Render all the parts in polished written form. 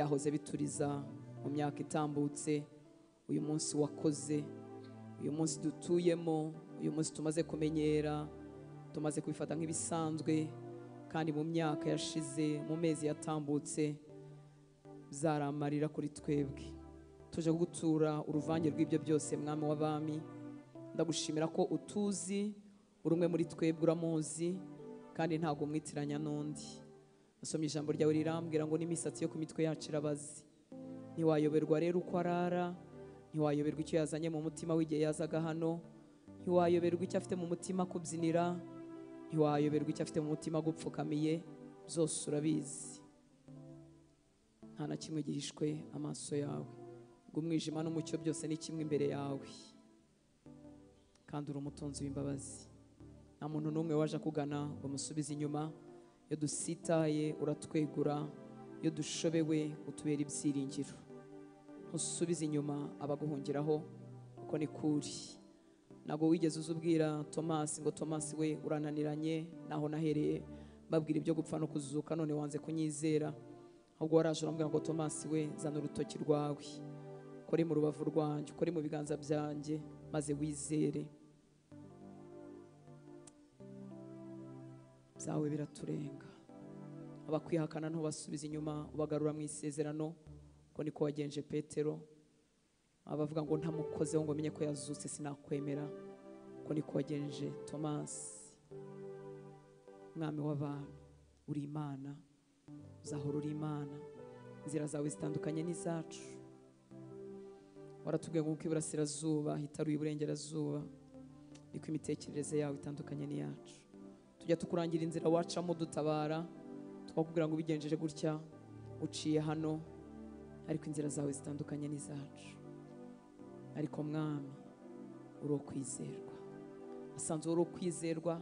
byahoze bituriza mu myaka itambutse, uyu munsi wakoze, uyu munsi dutuyemo, uyu munsi tumaze kumenyera, tumaze kubifata nk'ibisanzwe, kandi mu myaka yashize, mu mezi yatambutse zaramarira kuri twebwe. Tuje gutura uruvange rw'ibyo byose, mwami w'abami. Ndagushimira ko utuzi, uri umwe muri twebwe, uramuzi kandi ntabwo umwitiranya n'undi. Nasomye ijambo ryawe rirambwira ngo n'imisatsi yo ku mitwe yacu irabazi. Ntiwayoberwa rero uko arara, ntiwayoberwa icyo yazanye mu mutima w'igihe yazaga hano, ntiwayoberwa icyo afite mu mutima kubyinira, ntiwayoberwa icyo afite mu mutima gupfukamiye, byose urabizi. Nta na kimwe gihishwe amaso yawe, ngo umwijima n'umucyo byose ni kimwe imbere yawe, kandi uri umutunzi w'imbabazi. Nta muntu n'umwe waje akugana ngo musubize inyuma. Iyo dusitaye uratwegura, iyo dushobewe utubera ibyiringiro. Ntusubize inyuma abaguhungiraho, uko ni kuri. Ntabwo wigeze uzubwira Tomasi ngo Tomasi we urananiranye, naho nahereye mbabwira ibyo gupfa no kuzuka, none wanze kunyizera. Ahubwo waraje urambwira ngo Tomasi we zana urutoki rwawe, ukore mu rubavu rwanjye, ukore mu biganza byanjye, maze wizere. Byawe biraturenga. Abakwihakana ntubasubize inyuma, ubagarura mu isezerano, uko niko wagenje Petero. Abavuga ngo ntamukozeho ngo menye ko yazutse sinakwemera, uko niko wagenje Tomasi. Mwami w'abami, uri Imana, uzahora uri Imana. Inzira zawe zitandukanye n'izacu. Waratubwiye ngo uko iburasirazuba hitaruye iburengerazuba, niko imitekerereze yawe itandukanye n'iyacu. Tujya tukurangira inzira wacamo dutabara, tukakubwira ngo ubigenjeje gutya, uciye hano, ariko inzira zawe zitandukanye n'izacu. Ariko mwami, uri ukwizerwa. Nasanze uri ukwizerwa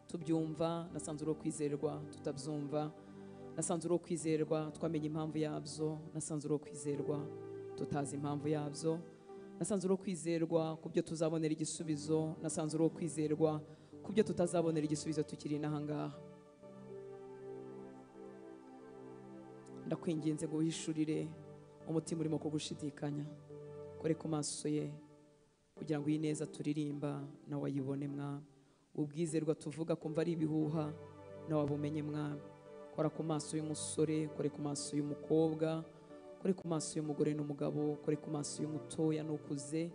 tubyumva, nasanze uri ukwizerwa tutabyumva, nasanze uri ukwizerwa twamenye impamvu yabyo, nasanze uri ukwizerwa tutazi impamvu yabyo, nasanze uri ukwizerwa ku byo tuzabonera igisubizo, nasanze uri ukwizerwa ku byo tutazabonera igisubizo tukiri n'ahangaha. Ndakwinginze ngo wihishurire umutima urimo kugushidikanya, kore ku maso ye kugira ngo iyi neza turirimba nawe ayibone mwami. Ubwizerwa tuvuga kumva ari ibihuha nawe abumenye mwami. Kora ku maso y'umusore, kore ku maso y'umukobwa, kore ku maso y'umugore n'umugabo, kore ku maso y'umutoya n'ukuze,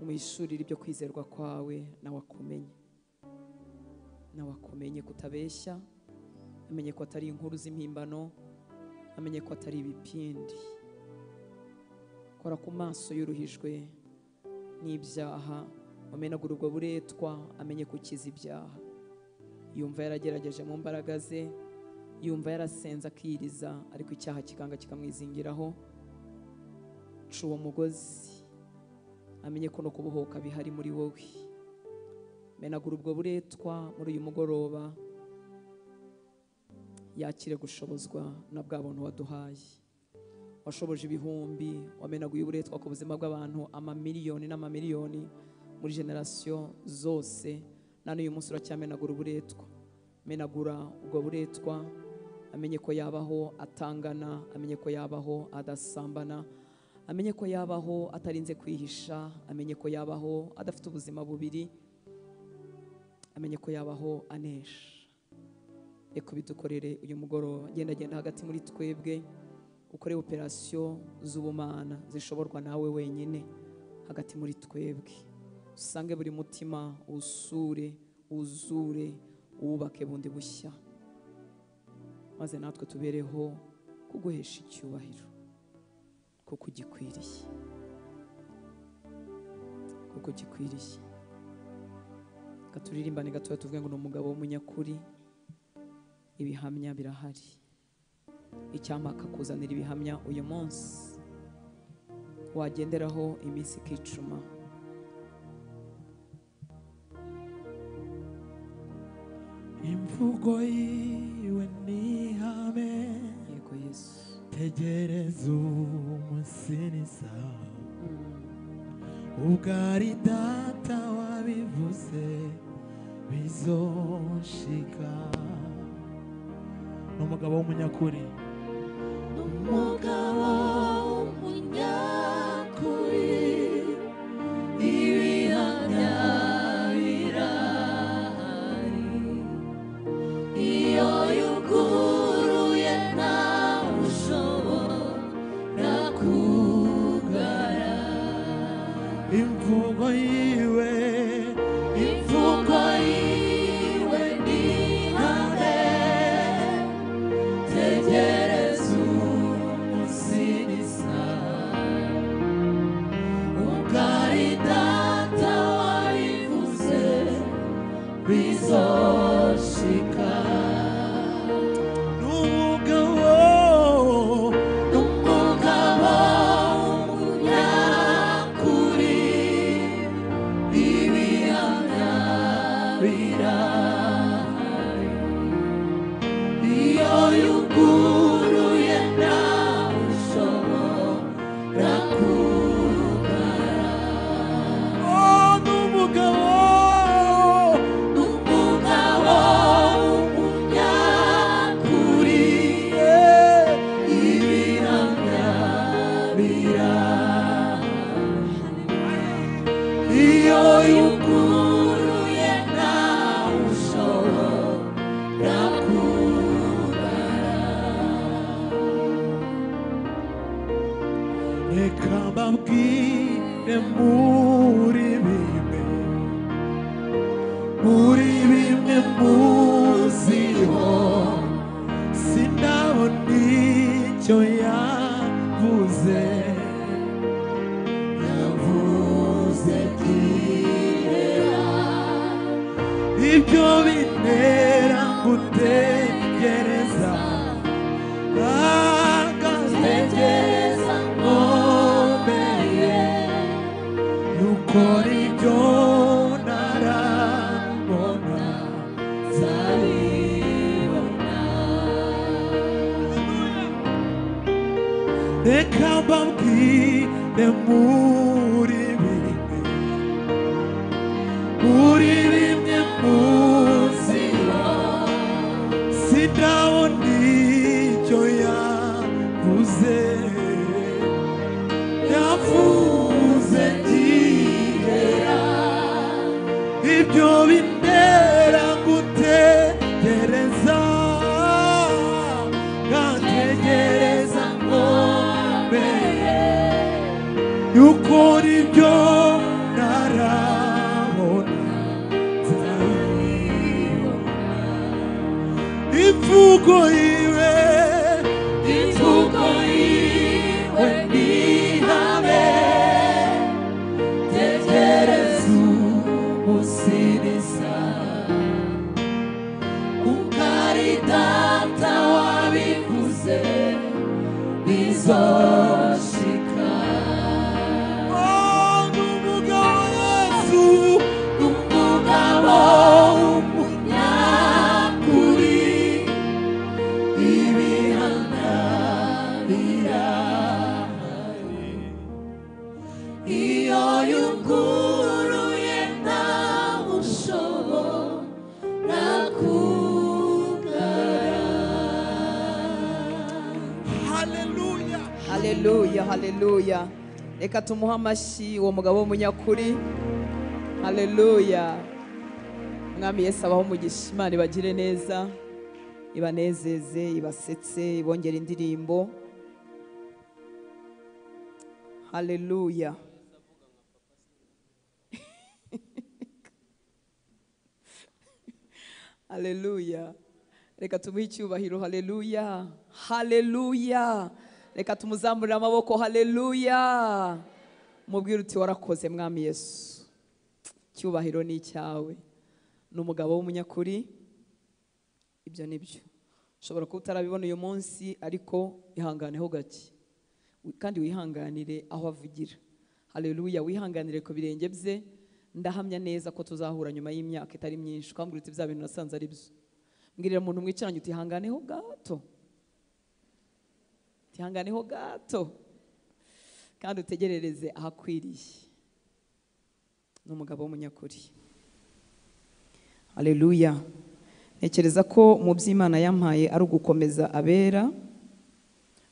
umwishurire ibyo kwizerwa kwawe nawe akumenye. Nawe akumenye kutabeshya, amenye ko atari inkuru z'impimbano, amenye ko atari ibipindi. Kora ku maso y'uruhijwe n'ibyaha, amenagura ubwo buretwa, amenye kukiza ibyaha. Yumva yaragerageje mu mbaraga ze, yumva yarasenze akiriza, ariko icyaha kikanga kikamwizingiraho. Ca uwo mugozi, amenye ko no kubohoka bihari muri wowe. Menagura ubwo buretwa muri uyu mugoroba, yakire gushobozwa na bwa buntu waduhaye. Washoboje ibihumbi, wamenaguye uburetwa ku buzima bw'abantu amamiliyoni n'amamiliyoni muri generasiyo zose, na n'uyu munsi uracyamenagura uburetwa. Menagura ubwo buretwa, amenye ko yabaho atangana, amenye ko yabaho adasambana, amenye ko yabaho atarinze kwihisha, amenye ko yabaho adafite ubuzima bubiri, amenye ko yabaho anesha. Reka bidukorere uyu mugoroba, genda hagati muri twebwe, ukore operasiyo z'ubumana zishoborwa nawe wenyine hagati muri twebwe. Usange buri mutima usure, uzure, wubake bundi bushya, maze natwe tubereho kuguhesha icyubahiro, kuko ugikwiriye, kuko ugikwiriye. Katuririmba gatoya tuvuge ngo ni umugabo w'umunyakuri. Ibihamya birahari. Icyampa akakuzanira ibihamya uyu munsi wagenderaho iminsi ikicuma. Imvugo yiwe ni ihame, Yego Yesu. tegereza umusinisa. Ubwo ari data wabivuze bizoshika. Ni umugabo w'umunyakuri. reka mbabwire muri bimwe muziho sinabona icyo yavuze kera ibyo bintera gutegereza agategereza nkomeye yukora ibyo narabona nzabibona reka mbabwire muri bimwe muziho sinabona icyo yavuze kera ibyo bintera gutegereza ngategereza nkomeye yukora ibyo narabona nzabibona imvugo yiwe nihame tegereza umusiriza ukari data wabivuze bizoshika n'umugabo Yesu n'umugabo w'umunyakuri ibihanga birahari iyo yuguruye ntamushobora kugara. Haleluya, haleluya, haleluya. Reka tumuhe amashyi uwo mugabo w'umunyakuri. Haleluya. Mwami Yesu abaho umugisha, Imana ibagire neza, ibanezeze, ibasetse, ibongere indirimbo. Haleluya. Haleluya. Reka tumuhe icyubahiro. Haleluya, haleluya. Reka tumuzamurire amaboko. Haleluya. Mubwire uti warakoze Mwami Yesu, icyubahiro ni icyawe. Ni umugabo w'umunyakuri. Ibyo nibyo ushobora kuba utarabibona uyu munsi, ariko ihanganeho gake kandi wihanganire aho avugira. Haleluya. Wihanganire ku birenge bye. Ndahamya neza ko tuzahura nyuma y'imyaka itari myinshi. Ukambwira uti bya bintu nasanze ari byo. Mbwirira umuntu mwicaranye uti ihanganeho gato, ihanganeho gato kandi utegerereze ahakwiriye. Ni umugabo w'umunyakuri. Haleluya. Ntekereza ko mu by'Imana yampaye ari ugukomeza abera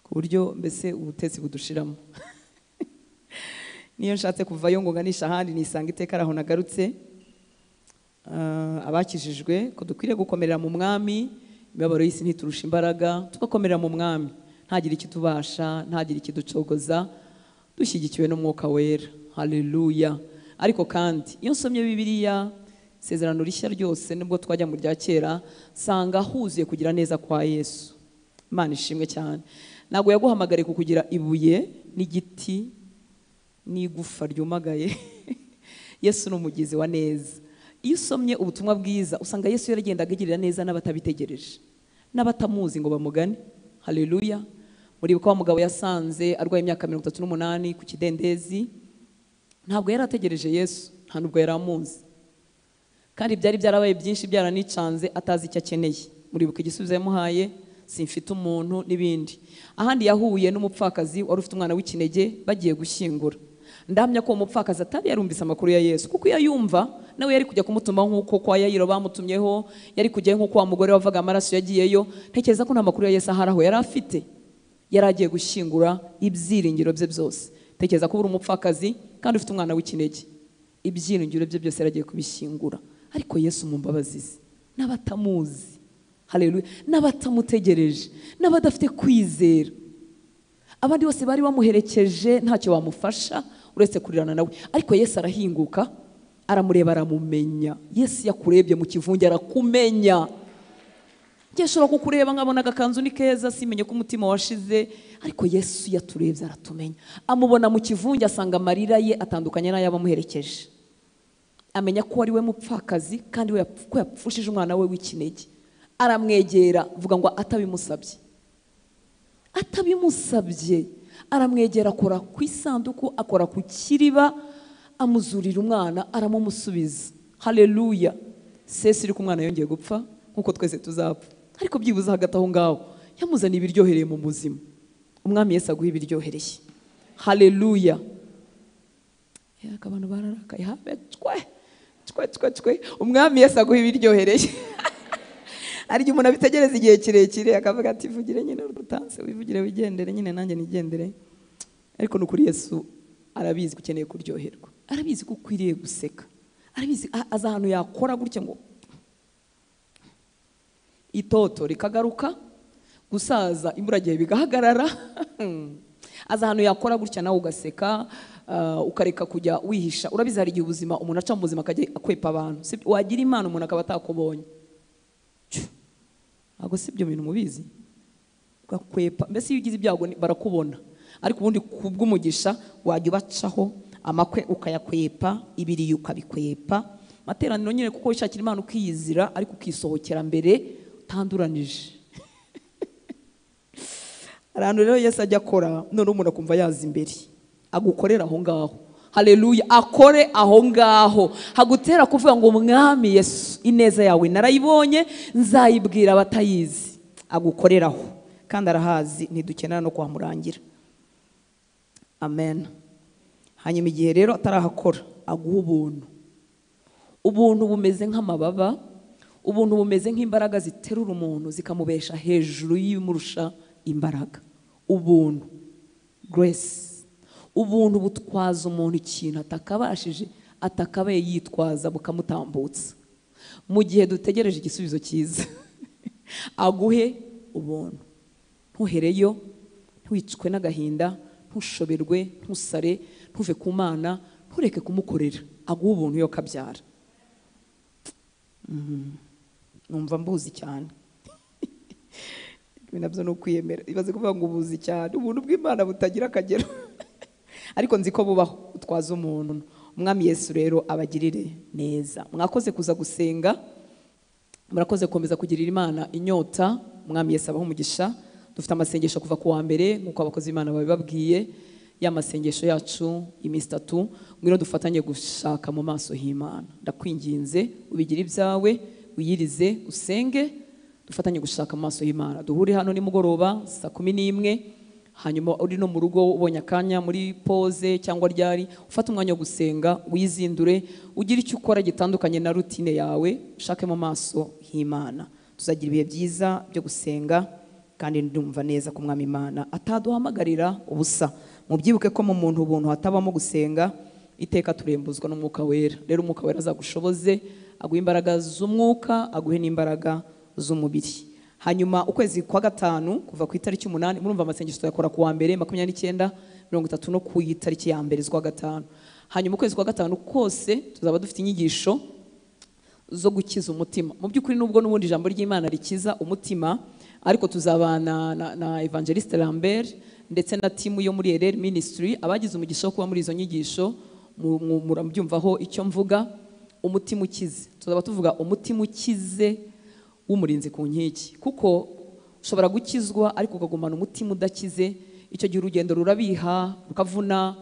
ku buryo mbese ubutetsi budushiramo. Niyo nshatse kuvayo ngo nganisha ahandi nisanga iteka araho nagarutse. Abakijijwe ko dukwiriye gukomerera mu mwami, imibabaro y'isi ntiturusha imbaraga, tugakomerera mu mwami, ntagire ikitubasha, ntagire ikiducogoza, dushyigikiwe n'umwuka wera. Haleluya. Ariko kandi iyo nsomye Bibiliya, isezerano rishya ryose nibwo twajya mu rya kera, sanga huzuye kugira neza kwa Yesu. Imana ishimwe cyane. Ntabwo yaguhamagare kukugira ibuye n'igiti n'igufa ryumagaye. Yesu ni umugizi wa neza. Iyo usomye ubutumwa bwiza usanga Yesu yaragendaga agirira neza n'abatabitegereje, n'abatamuzi ngo bamugane. Haleluya. Muribuka wa mugabo yasanze arwaye imyaka 38 ku kidendezi. Ntabwo yari ategereje Yesu, nta nubwo yari amuzi, kandi byari byarabaye byinshi byaranicanze atazi icyo akeneye. Muribuka igisubizo yamuhaye, simfite umuntu n'ibindi. Ahandi yahuye n'umupfakazi wari ufite umwana w'ikinege bagiye gushyingura. Ndahamya ko umupfakazi atari yarumvise amakuru ya Yesu, kuko iyo yumva nawe yari kujya kumutuma nk'uko kwa Yayiro bamutumyeho, yari kujyayo nk'uko wa mugore wavaga amaraso yagiyeyo. Ntekereza ko nta makuru ya Yesu aharaho yari afite. Yari agiye gushyingura ibyiringiro bye byose. Ntekereza ko uri umupfakazi kandi ufite umwana w'ikinege, ibyiringiro bye byose yaragiye kubishyingura. Ariko Yesu mu mbabazi ze, n'abatamuzi, haleluya, n'abatamutegereje, n'abadafite kwizera, abandi bose bari bamuherekeje ntacyo bamufasha uretse kurirana nawe, ariko Yesu arahinguka aramureba aramumenya. Yesu yakurebye mu kivunge arakumenya. Yeshobora kukureba nkabona agakanzu ni keza simenye ko umutima washize, ariko Yesu yaturebye aratumenya. Amubona mu kivunge asanga amarira ye atandukanye n'ayabamuherekeje. Amenya ko ari we mupfakazi kandi we ko yapfushije umwana we w'ikinege. Aramwegera vuga ngo atabimusabye. Atabimusabye aramwegera, akora ku isanduku, akora ku kiriba, amuzurira umwana aramumusubiza. Haleluya. Sesi iri ku mwana yongeye gupfa nkuko twese tuzapfa, ariko byibuze hagati aho ngaho yamuzaniye ibiryohereye mu muzima. Umwami Yesu aguha ibiryohereye. Haleluya. Abantu bararakaye habe twe umwami Yesu aguha ibiryohereye. Ariko umuntu abitegereza igihe kirekire akavuga ati vugire nyine urutanse, wivugire wigendere nyine nanjye nigendere. Ariko nukuri Yesu arabizi ukeneye kuryoherwa, arabizi ko ukwiriye guseka, arabizi aza ahantu yakora gutya ngo itoto rikagaruka, gusaza imburagihe bigahagarara. Aza ahantu yakora gutya nawe ugaseka, ukareka kujya wihisha. Urabizi hari igihe ubuzima umuntu aca mu buzima akajya akwepa abantu, wagira imana umuntu akaba atakubonye. Ntabwo si ibyo bintu mubizi, ugakwepa. Mbese iyo ugize ibyago barakubona, ariko ubundi kubw'umugisha wajya ubacaho amakwe ukayakwepa, ibiriye ukabikwepa. Materaniro nyine kuko wishakira imana ukiyizira, ariko ukisohokera mbere utanduranije. Ahantu rero Yesu ajya akora, none umuntu akumva yaza imbere, agukorera aho ngaho. Haleluya. Akore aho ngaho, hagutera kuvuga ngo umwami Yesu ineza yawe narayibonye, nzayibwira abatayizi. Agukoreraho kandi arahazi, ntidukenera no kwamurangira. Amen. Hanyuma igihe rero atarahakora, aguha ubuntu. Ubuntu bumeze nk'amababa, ubuntu bumeze nk'imbaraga ziterura umuntu zikamubesha hejuru y'imurusha imbaraga. Ubuntu, grace. Ubuntu butwaza umuntu ikintu atakabashije, atakabaye yitwaza, bukamutambutsa. Mu gihe dutegereje igisubizo cyiza, aguhe ubuntu. Ntuhereyo, ntiwicwe n'agahinda, ntushoberwe, ntusare, ntuve ku Mana, ntureke kumukorera. Aguhe ubuntu yo kabyara. Numva mbuzi cyane. Nabyo no kwiyemera. Ibaze kuvuga ngo ubuzi cyane. Ubuntu bw'Imana butagira akagero. Ariko nzi ko bubaho utwaza umuntu. Umwami Yesu rero abagirire neza. Mwakoze kuza gusenga, murakoze komeza kugirira Imana inyota. Umwami Yesu abaho umugisha. Dufite amasengesho kuva ku wa mbere nkuko abakozi b'Imana babibabwiye. Ya masengesho yacu iminsi 3, ngwino dufatanye gushaka mu maso h'Imana. Ndakwinginze ubigire ibyawe, uyirize, usenge, dufatanye gushaka mu maso h'Imana. Duhure hano nimugoroba saa 11. Hanyuma uri no mu rugo ubonye akanya muri pause cyangwa ryari, ufata umwanya wo gusenga, wizindure, ugira icyo ukora gitandukanye na routine yawe, ushake mu maso h'Imana. Tuzagira ibihe byiza byo gusenga, kandi ndumva neza ko Umwami Imana ataduhamagarira ubusa. Mubyibuke ko mu muntu ubuntu hatabamo gusenga, iteka turembuzwa n'Umwuka Wera. Rero Umwuka Wera azagushoboze, aguhe imbaraga z'umwuka, aguhe n'imbaraga z'umubiri. Hanyuma ukwezi kwa gatanu kuva ku itariki 8, murumva amasengesho tuyakora ku wa mbere 29, 30 no ku itariki ya mbere z'ukwa gatanu. Hanyuma ukwezi kwa gatanu kose tuzaba dufite inyigisho zo gukiza umutima. Mu by'ukuri nubwo n'ubundi ijambo ry'Imana rikiza umutima, ariko tuzabana na Evangeliste Lambert ndetse na timu yo muri RR Ministry. Abagize umugisha wo kuba muri izo nyigisho murabyumvaho icyo mvuga. Umutima ukize, tuzaba tuvuga umutima ukize w'umurinzi ku nkiki, kuko ushobora gukizwa ariko ukagumana umutima udakize. Icyo gihe urugendo rurabiha, rukavuna,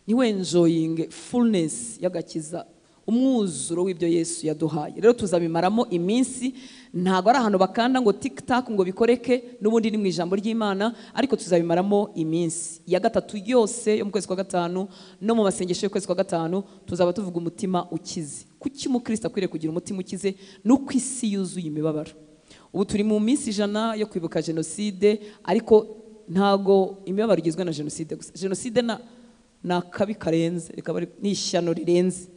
ntiwenjoyinge fullness y'agakiza, umwuzuro w'ibyo Yesu yaduhaye. Rero tuzabimaramo iminsi, ntago ari ahantu bakanda ngo TikTok ngo bikoreke, n'ubundi ni mu ijambo ry'Imana, ariko tuzabimaramo iminsi. Ya gatatu yose yo mu kwezi kwa gatanu no mu masengesho yo kwezi kwa gatanu tuzaba tuvuga umutima ukize. Kuki umukristo akwiriye kugira umutima ukize? Nuko isi yuzuye imibabaro. Ubu turi mu minsi 100 yo kwibuka jenoside, ariko ntago imibabaro igizwe na jenoside gusa. Jenoside na kabi karenze, rikaba ni ishyano rirenze.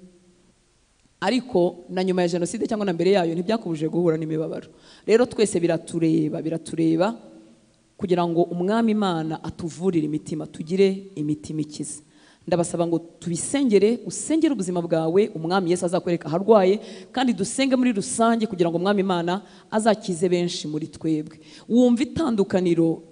Ariko na nyuma ya jenoside cyangwa na mbere yayo ntibyakubuje guhura n'imibabaro. Rero twese biratureba kugira ngo umwami Imana atuvurire imitima, tugire imitima ikize. Ndabasaba ngo tubisengere, usengere ubuzima bwawe, umwami Yesu azakwereka aharwaye, kandi dusenge muri rusange kugira ngo umwami Imana azakize benshi muri twebwe. Wumva itandukaniro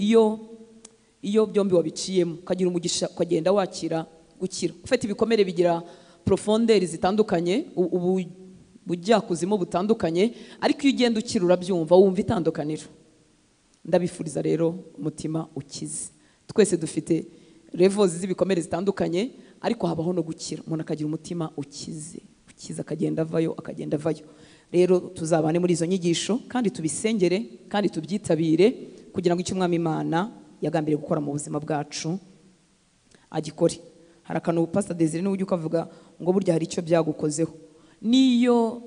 iyo byombi wabiciyemo, ukagira umugisha, ukagenda wakira gukira. Ufite ibikomere bigira profondeur zitandukanye, ubujyakuzimu butandukanye, ariko iyo ugenda ukira urabyumva, wumva itandukaniro. Ndabifuriza rero umutima ukize. Twese dufite levels z'ibikomere zitandukanye, ariko habaho no gukira. Umuntu akagira umutima ukize akagenda avayo. Rero tuzabane muri izo nyigisho, kandi tubisengere, kandi tubyitabire, kugira ngo icyo umwami Imana yagambiriye gukora mu buzima bwacu agikore. Hari akantu Pastor Desire n'ujya ukavuga ngo burya hari icyo byagukozeho, niyo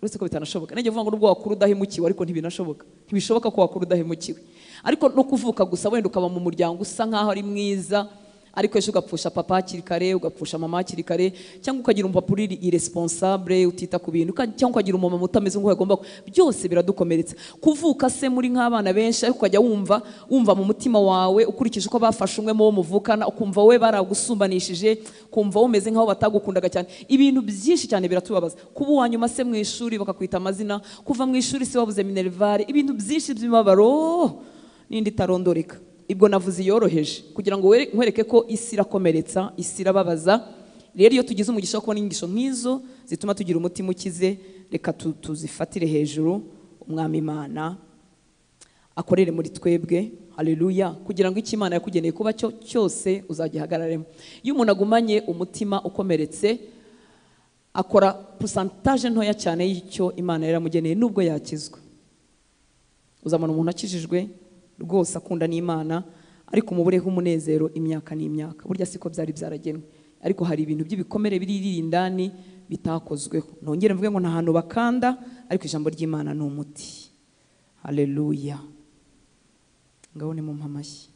uretse ko bitanashoboka. Nenge vuga ngo nubwo wakuru udahemukiwe, ariko ntibishoboka ko wakuru udahemukiwe. Ariko no kuvuka gusa, wenda ukaba mu muryango usa nkaho ari mwiza, ariko ejo ugapfusha papa hakiri kare, ugapfusha mama hakiri kare, cyangwa ukagira umupapa uri irresponsible, utita ku bintu, cyangwa ukagira umumama utameze nk'uko yagomba. Byose biradukomeretsa. Kuvuka se muri nk'abana benshi, ariko ukajya wumva mu mutima wawe, ukurikije uko bafashe umwe mu bo muvukana, ukumva we baragusumbanishije, kumva umeze nk'aho batagukundaga cyane. Ibintu byinshi cyane biratubabaza. Kuba uwanyuma se mu ishuri bakakwita amazina, kuva mu ishuri se wabuze minervare, ibintu byinshi by'imibabaro n'indi tarondoreka. Ibwo navuze yoroheje kugira ngo nkwereke ko isi irakomeretsa, isi irababaza. Rero iyo tugize umugisha wo kubona inyigisho nk'izo zituma tugira umutima ukize, reka tuzifatire hejuru, umwami Imana akorere muri twebwe. Haleluya. Kugira ngo icyo Imana yakugeneye kuba cyo cyose uzagihagararemo. Iyo umuntu agumanye umutima ukomeretse, akora pourcentage ntoya cyane y'icyo Imana yaramugeneye nubwo yakizwa. Uzamana umuntu akijijwe rwose akunda n'Imana, ariko umubureho umunezero imyaka n'imyaka. Burya siko byari byaragenwe, ariko hari ibintu by'ibikomere biri indani bitakozweho. Nongere mvuge ngo nta hantu bakanda, ariko ijambo ry'Imana ni umuti. Haleluya. Ngaho ni mu mpamashyi.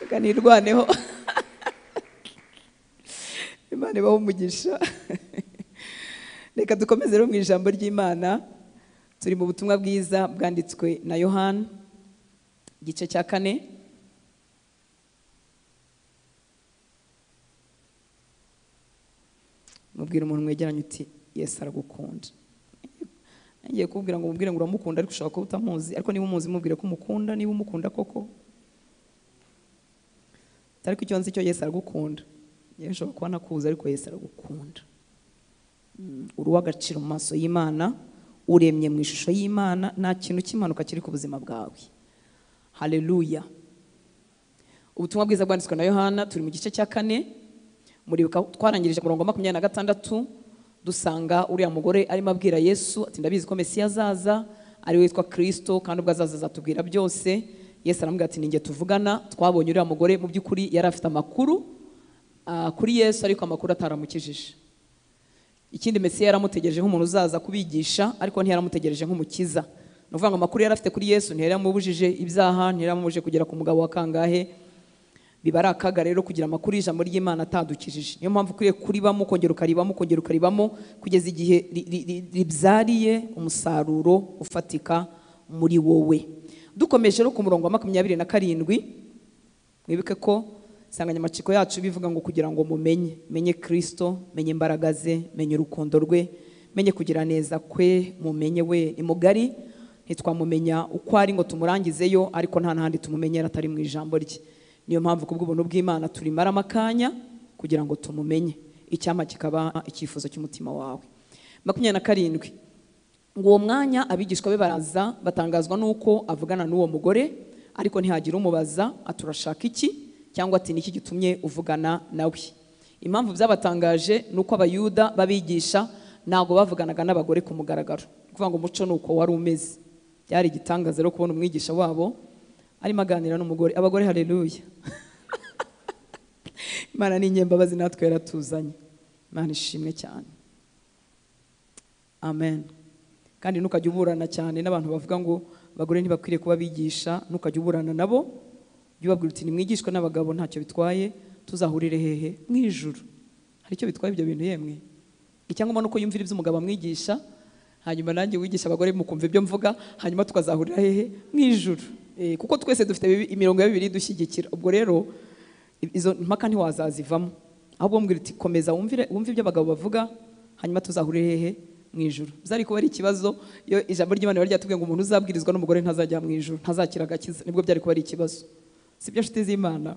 Kanirwaneho. Imana ibaho umugisha. Reka dukomeze rero mu ijambo ry'Imana. Turi mu butumwa bwiza bwanditswe na Yohana, igice cya 4. Mubwira umuntu mwegeranye uti Yesu aragukunda. Ngiye kubwira ngo mubwire ngo uramukunda, ariko ushaka ko utamuzi, ariko niba umuzi mubwire ko umukunda, niba umukunda koko. Ariko icyo nzi cyo Yesu aragukunda. Yewe ushobora kuba nakuzi, ariko Yesu aragukunda. Uri uw'agaciro mu maso y'Imana, uremye mu ishusho y'Imana, nta kintu cy'impanuka kiri ku buzima bwawe. Haleluya. Ubutumwa bwiza bwanditswe na Yohana, turi mu gice cya 4. Muribuka twarangirije murongo 26, dusanga uriya mugore arimo abwira Yesu ati ndabizi ko Mesiya azaza, ari witwa Kristo, kandi ubwo azaza azatubwira byose. Yesu aramubwira ati ninjye tuvugana. Twabonye uriya mugore mu by'ukuri yari afite amakuru kuri Yesu, ariko amakuru ataramukijije. Ikindi Mesiya yaramutegereje nk'umuntu uzaza kubigisha, ariko ntiyaramutegereje nk'umukiza. No kuvuga ngo amakuru yari afite kuri Yesu ntiyaramubujije ibyaha, ntiyaramubujije kugera ku mugabo wa kangahe. Biba ari akaga rero kugira amakuru y'ijambo ry'Imana atadukijije. Niyo mpamvu ukwiye kuribamo, kongera ukaribamo kugeza igihe ribyariye umusaruro ufatika muri wowe. Dukomeje rero ku murongo wa 27, mwibuke ko insanganyamatsiko yacu bivuga ngo kugira ngo menye Kristo, menye imbaraga ze, menye urukundo rwe, menye kugira neza kwe, mumenye we ni mugari. Ntitwamumenya uko ari ngo tumurangizeyo, ariko nta n'ahandi tumumenyera atari mu ijambo rye. Niyo mpamvu kubw'ubuntu bw'Imana turimara amakanya kugira ngo tumumenye. Icyama kikaba icyifuzo cy'umutima wawe. 27, ngo uwo mwanya abigishwa be baraza, batangazwa nuko avugana n'uwo mugore, ariko ntihagira umubaza aturashaka iki, cyangwa ati niki gitumye uvugana nawe. Impamvu byabatangaje nuko abayuda babigisha ntago bavuganaga n'abagore ku mugaragaro. Kuvuga ngo umuco nuko wari umeze. Byari igitangaza rero kubona umwigisha wabo arimo aganira n'umugore. Abagore haleluya. Imana ni inyembabazi, natwe yaratuzanye. Imana ishimwe cyane. Amen. Kandi ntukajya uburana cyane n'abantu bavuga ngo abagore ntibakwiriye kuba bigisha, ntukajya uburana nabo. Yubabwira uti nimwigishwa n'abagabo ntacyo bitwaye, tuzahurire hehe? Mu ijuru. Hari icyo bitwaye ibyo bintu yemwe? Icyangwa nuko yumvira ibyo umugabo amwigisha, hanyuma nanjye wigisha abagore mukumva ibyo mvuga, hanyuma tukazahurira hehe mu ijuru. Kuko twese dufite imirongo ya Bibiliya idushyigikira. Ubwo rero izo mpaka ntiwazazivamo, ahubwo mbwira uti komeza wumve ibyo abagabo bavuga, hanyuma tuzahurire hehe mu ijuru. Byari kuba ari ikibazo iyo ijambo ry'Imana ryatubwiye ngo umuntu uzabwirizwa n'umugore ntazajya mu ijuru, ntazakira agakiza. Nibwo byari kuba ari ikibazo, sibyo nshuti z'Imana?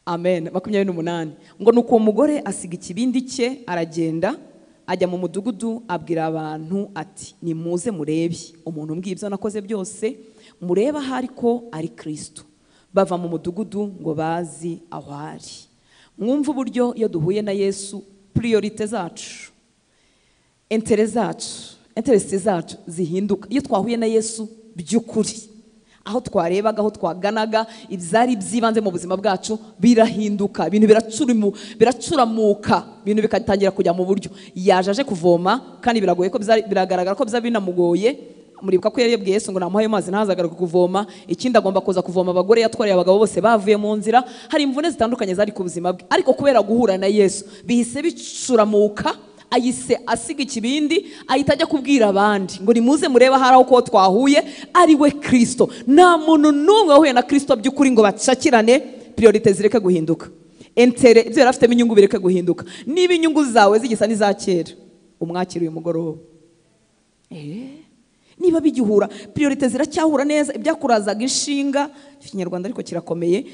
Amen. 28 ngo nuko uwo mugore asiga ikibindi cye aragenda ajya mu mudugudu abwira abantu ati nimuze murebe umuntu mbwiye ibyo nakoze byose, mureba ahari ko ari Kristo. Bava mu mudugudu ngo bazi aho ari. Mwumva uburyo iyo duhuye na Yesu priorite zacu, interest zacu zihinduka. Iyo twahuye na Yesu by'ukuri, aho twarebaga, aho twaganaga, ibyari byibanze mu buzima bwacu birahinduka, ibintu biracuramuka, ibintu bikatangira kujya mu buryo. Yaje kuvoma kandi biragoye ko biragaragara ko byaba binamugoye. Muribuka ko yari yabwiye Yesu ngo namuhaye amazi ntazagaruka kuvoma. Ikindi agomba kuza kuvoma abagore yatwariye abagabo bose bavuye mu nzira. Hari imvune zitandukanye zari ku buzima bwe, ariko kubera guhura na Yesu bihise bicuramuka. Ayise asiga ikibindi ahita ajya kubwira abandi ngo nimuze mureba hari aho ko twahuye ari we Kristo. Nta muntu n'umwe wahuye na Kristo by'ukuri ngo bacakirane, priorite zireke guhinduka, ibyo yari afitemo inyungu bireke guhinduka. Niba inyungu zawe zigisa n'iza kera, umwakira uyu mugoroba. Niba bigihura, priorite ziracyahura neza, ibyakurazaga inshinga, ikinyarwanda ariko kirakomeye,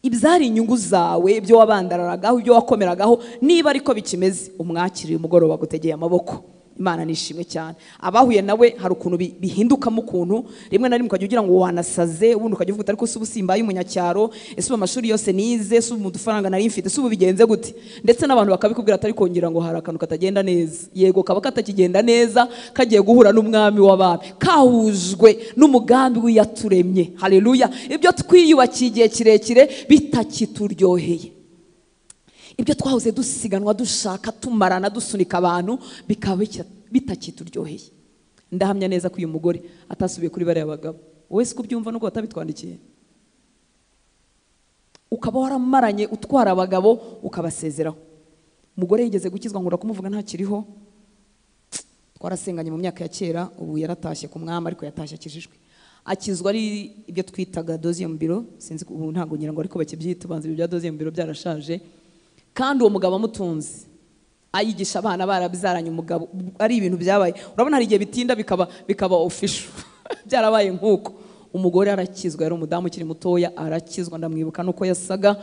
ibyari inyungu zawe, ibyo wabandararagaho, ibyo wakomeragaho, niba ariko bikimeze, umwakiriye umugoroba gutegeye amaboko. Imana nishimwe cyane. Abahuye nawe hari ukuntu bihindukamo ukuntu, rimwe na rimwe ukajya ugira ngo wanasaze, ubundi ukajya uvuga ariko subu simbaye umunyacyaro, ese amashuri yose nize, subu mu dufaranga nari mfite, subu bigenze gute? Ndetse n'abantu bakabikubwira atari kongera ngo hari akantu katagenda neza. Yego kaba katakigenda neza, kagiye guhura n'umwami w'abami, kahujwe n'umugambi w'iyaturemye. Haleluya. Ibyo twiyubakiye igihe kirekire bitakituryoheye, ibyo twahoze dusiganwa dushaka tumarana dusunika abantu bikaba bitakituryoheye. Ndahamya neza ko uyu mugore atasubiye kuri bariya bagabo. Wowe se kubyumva nuko batabitwandikiye? Ukaba waramaranye utwara abagabo ukabasezeraho. Umugore yigeze gukizwa nkura kumuvuga ntakiriho, twarasenganye mu myaka ya kera, ubu yaratashye ku mwami ariko yatashye akijijwe. Akizwa ari ibyo twitaga deuxième bureau, sinzi ubu ntago ngira ngo ariko bakibyita, banze ibyo bya deuxième bureau byarashaje. Kandi uwo mugabo amutunze ayigisha abana barabyaranye umugabo, ari ibintu byabaye. Urabona hari igihe bitinda bikaba official byarabaye nkuko. Umugore arakizwa, yari umudamu ukiri mutoya, arakizwa. Ndamwibuka nuko yasaga,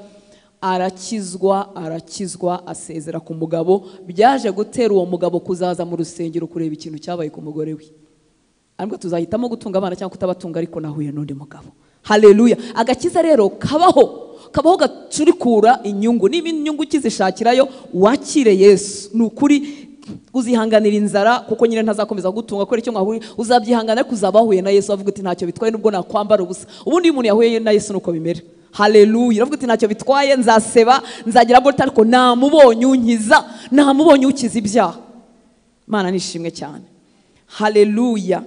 arakizwa asezera ku mugabo. Byaje gutera uwo mugabo kuzaza mu rusengero kureba ikintu cyabaye ku mugore we. Ariko tuzahitamo gutunga abana cyangwa kutabatunga, ariko nahuye n'undi mugabo. Haleluya. Agakiza rero kabaho gacurikura inyungu. Niba inyungu kizishakirayo, wakire Yesu. Nukuri uzihanganira inzara, kuko nyine ntazakomeza gutunga ko icyo mwahuri, uzabyihanganira kuzabahuye na Yesu. Avuga ati ntacyo bitwaye nubwo nakwambara ubusa. Ubundi umuntu yahuye na Yesu nuko bimera. Haleluya. Avuga ati ntacyo bitwaye, nzaseba, nzagira bote, ariko namubonye unkiza, namubonye ukiza ibyaha. Imana nishimwe cyane. Haleluya.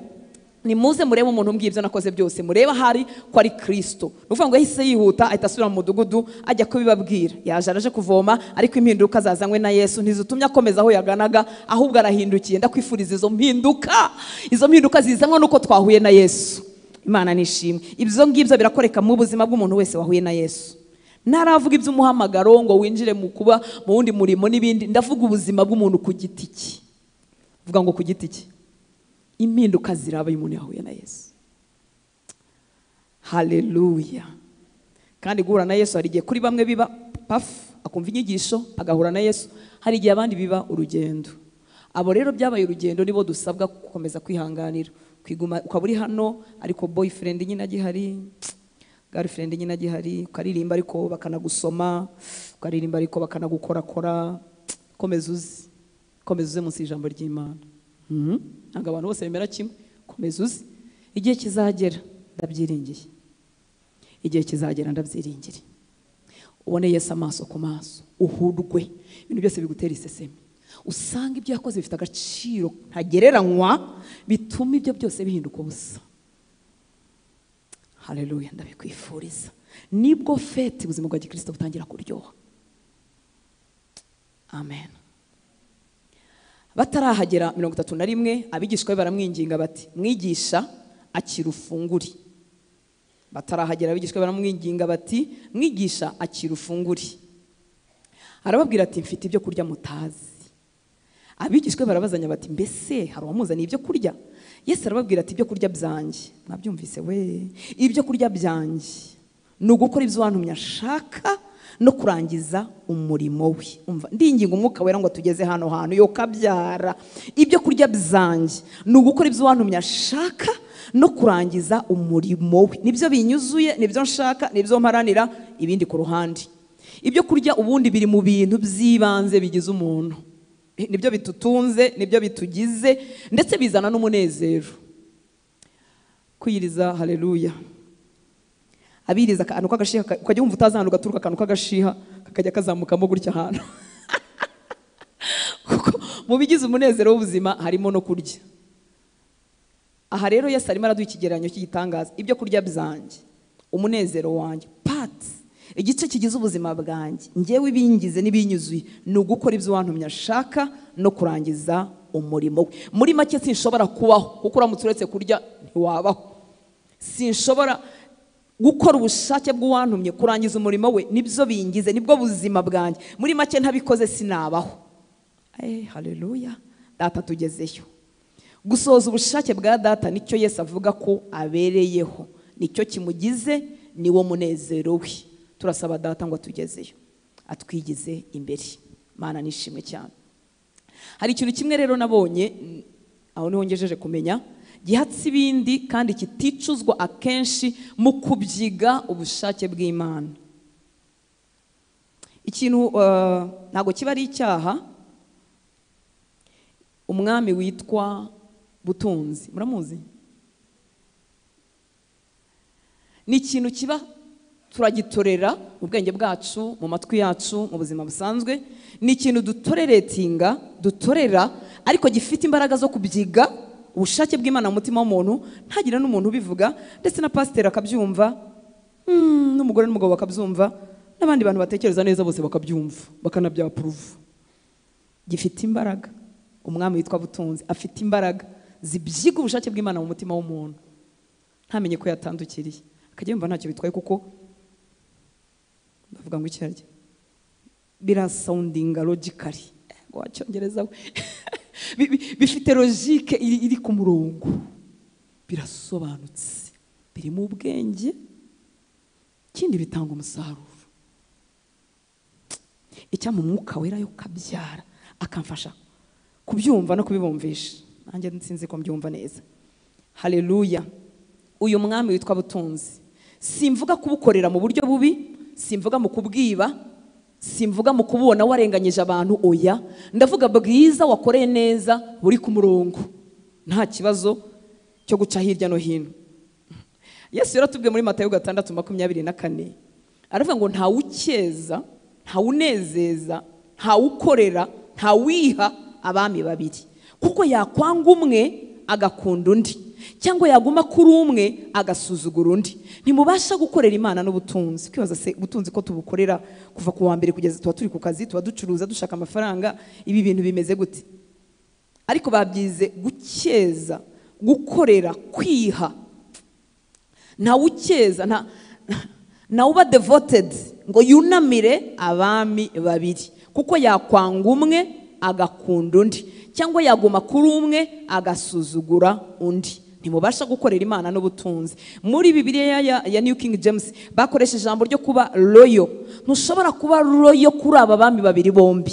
Nimuze murebe umuntu mbwiye ibyo nakoze byose, mureba hari ko ari Kristo. Nuvuga ngo yahise yihuta ahita asubira mu mudugudu ajya kubibabwira. Yaje kuvoma, ariko impinduka zazanywe na Yesu ntizitumye akomeza aho yaganaga, ahubwo arahindukiye. Ndakwifuriza izo mpinduka zizanwa nuko twahuye na Yesu. Imana nishimwe. Ibyo ngibyo birakoreka mu buzima bw'umuntu wese wahuye na Yesu. Naravuga iby'umuhamagaro ngo winjire mu kuba mu wundi murimo n'ibindi, ndavuga ubuzima bw'umuntu ku giti cye. Vuga ngo ku giti cye impinduka ziraba iyo umuntu yahuye na Yesu. Haleluya. Kandi guhura na Yesu hari igihe kuri bamwe biba akumva inyigisho agahura na Yesu, hari igihe abandi biba urugendo. Abo rero byabaye urugendo nibo dusabwa gukomeza kwihanganira, kwiguma. Ukaba uri hano ariko boyfriend nyine agihari, girlfriend nyine agihari, ukaririmba ariko bakanagusoma, ukaririmba ariko bakanagukorakora. Komeza uze munsi y'ijambo ry'Imana. Ntabwo abantu bose bemera kimwe. Komeza uzi. Igihe kizagera ndabyiringiye, ndabyiringira. Ubone Yesu amaso ku maso, uhurwe, ibintu byose bigutera iseseme. Usanga ibyo yakoze bifite agaciro ntagereranywa, bituma ibyo byose bihinduka ubusa. Haleluya. Ndabikwifuriza nibwo fete ubuzima bwa Kristo butangira kuryoha. Amen. batarahagera 31 abigishwa be baramwinginga bati mwigisha akira ufunguri. Batarahagera abigishwa be baramwinginga bati mwigisha akira ufunguri. Arababwira ati mfite ibyo kurya mutazi. Abigishwa barabazanya bati mbese hari uwamuzaniye ibyo kurya? Yesu arababwira ati ibyo kurya byanjye. Mwabyumvise we? Ibyo kurya byanjye ni ugukora ibyo wantumye ashaka no kurangiza umurimo we. Umva ndinginga umwuka wera ngo tugeze hano hantu yo kabyara. Ibyo kurya byanjye ni ugukora ibyo wantumye ashaka no kurangiza umurimo we. Nibyo binyuzuye, nibyo nshaka, nibyo mparanira, ibindi ku ruhande. Ibyo kurya ubundi biri mu bintu by'ibanze bigize umuntu. Nibyo bitutunze, nibyo bitugize, ndetse bizana n'umunezero. Kwiriza, haleluya. Abiriza akantu kagashiha, ukajya wumva utazana ugaturuka akantu kagashiha kakajya kazamukamo gutya ahantu. Kuko mu bigize umunezero w'ubuzima harimo no kurya. Aha rero Yesu arimo araduha ikigereranyo cy'igitangaza. Ibyo kurya byanjye, umunezero wanjye, igice kigize ubuzima bwanjye, njyewe ibingize n'ibinyuzuye ni ugukora ibyo wantumye ashaka no kurangiza umurimo we. Muri make sinshobora kubaho kuko uramutse uretse kurya ntiwabaho. Sinshobora gukora ubushake bw'uwantumye kurangiza umurimo we, nibyo bingize, nibwo buzima bwanjye. Muri make ntabikoze sinabaho. Haleluya. Data tugezeyo. Gusohoza ubushake bwa data nicyo Yesu avuga ko abereyeho, nicyo kimugize, niwo munezero we. Turasaba data ngo tugezeyo, atwigize imbere. Mana nishimwe cyane. Hari ikintu kimwe rero nabonye aho niho ngejeje kumenya gihatse ibindi kandi kiticuzwa akenshi mu kubyiga ubushake bw'Imana. Ikintu ntago kiba ari icyaha. Umwami witwa Butunzi, muramuzi? Ni ikintu kiba turagitorera mu bwenge bwacu, mu matwi yacu, mu buzima busanzwe. Ni ikintu dutorera ariko gifite imbaraga zo kubyiga ubushake bw'Imana mu mutima w'umuntu. Ntagira n'umuntu ubivuga, ndetse na pasiteri akabyumva, n'umugore n'umugabo bakabyumva, n'abandi bantu batekereza neza bose bakabyumva bakanabyapuruva. Gifite imbaraga. Umwami witwa Butunzi afite imbaraga zibyiga ubushake bw'Imana mu mutima w'umuntu, ntamenye ko yatandukiriye. Akajya yumva ntacyo bitwaye kuko ndavuga ngo icyarye birasoundinga logically. Wacyongereza we. Bifite logique iri ku murongo, birasobanutse, biri mu bwenge, kindi bitanga umusaruro. Icyampa umwuka wera yo kabyara akamfasha kubyumva no kubibumvisha. Nanjye nsinzi ko mbyumva neza. Haleluya. Uyu mwami witwa Butunzi simvuga kubukorera mu buryo bubi, simvuga mu kubwiba, simvuga mu kubona warenganyije abantu, oya. Ndavuga bwiza wakoreye neza, buri ku murongo, nta kibazo cyo guca hirya no hino. Yesu yaratubwiye muri Matayo 6:24 aravuga ngo nta ukeza, nta unezeza, nta ukorera, nta wiha abami babiri, kuko yakwanga umwe agakunda undi, cyangwa yaguma kuri umwe agasuzugura undi. Ntimubasha gukorera Imana n'ubutunzi. Kwibaza se ubutunzi ko tubukorera kuva ku wa mbere kugeza tuba turi ku kazi, tuba ducuruza dushaka amafaranga, ibi bintu bimeze gute? Ariko babyize gukeza, gukorera, kwiha. Nta ukeza, nta uba devoted ngo yunamire abami babiri, kuko yakwanga umwe agakunda undi, cyangwa yaguma kuri umwe agasuzugura undi. Ntimubasha gukorera Imana n'ubutunzi. Muri Bibiliya ya New King James bakoresha ijambo ryo kuba loyal. Ntushobora kuba loyal kuri aba bami babiri bombi.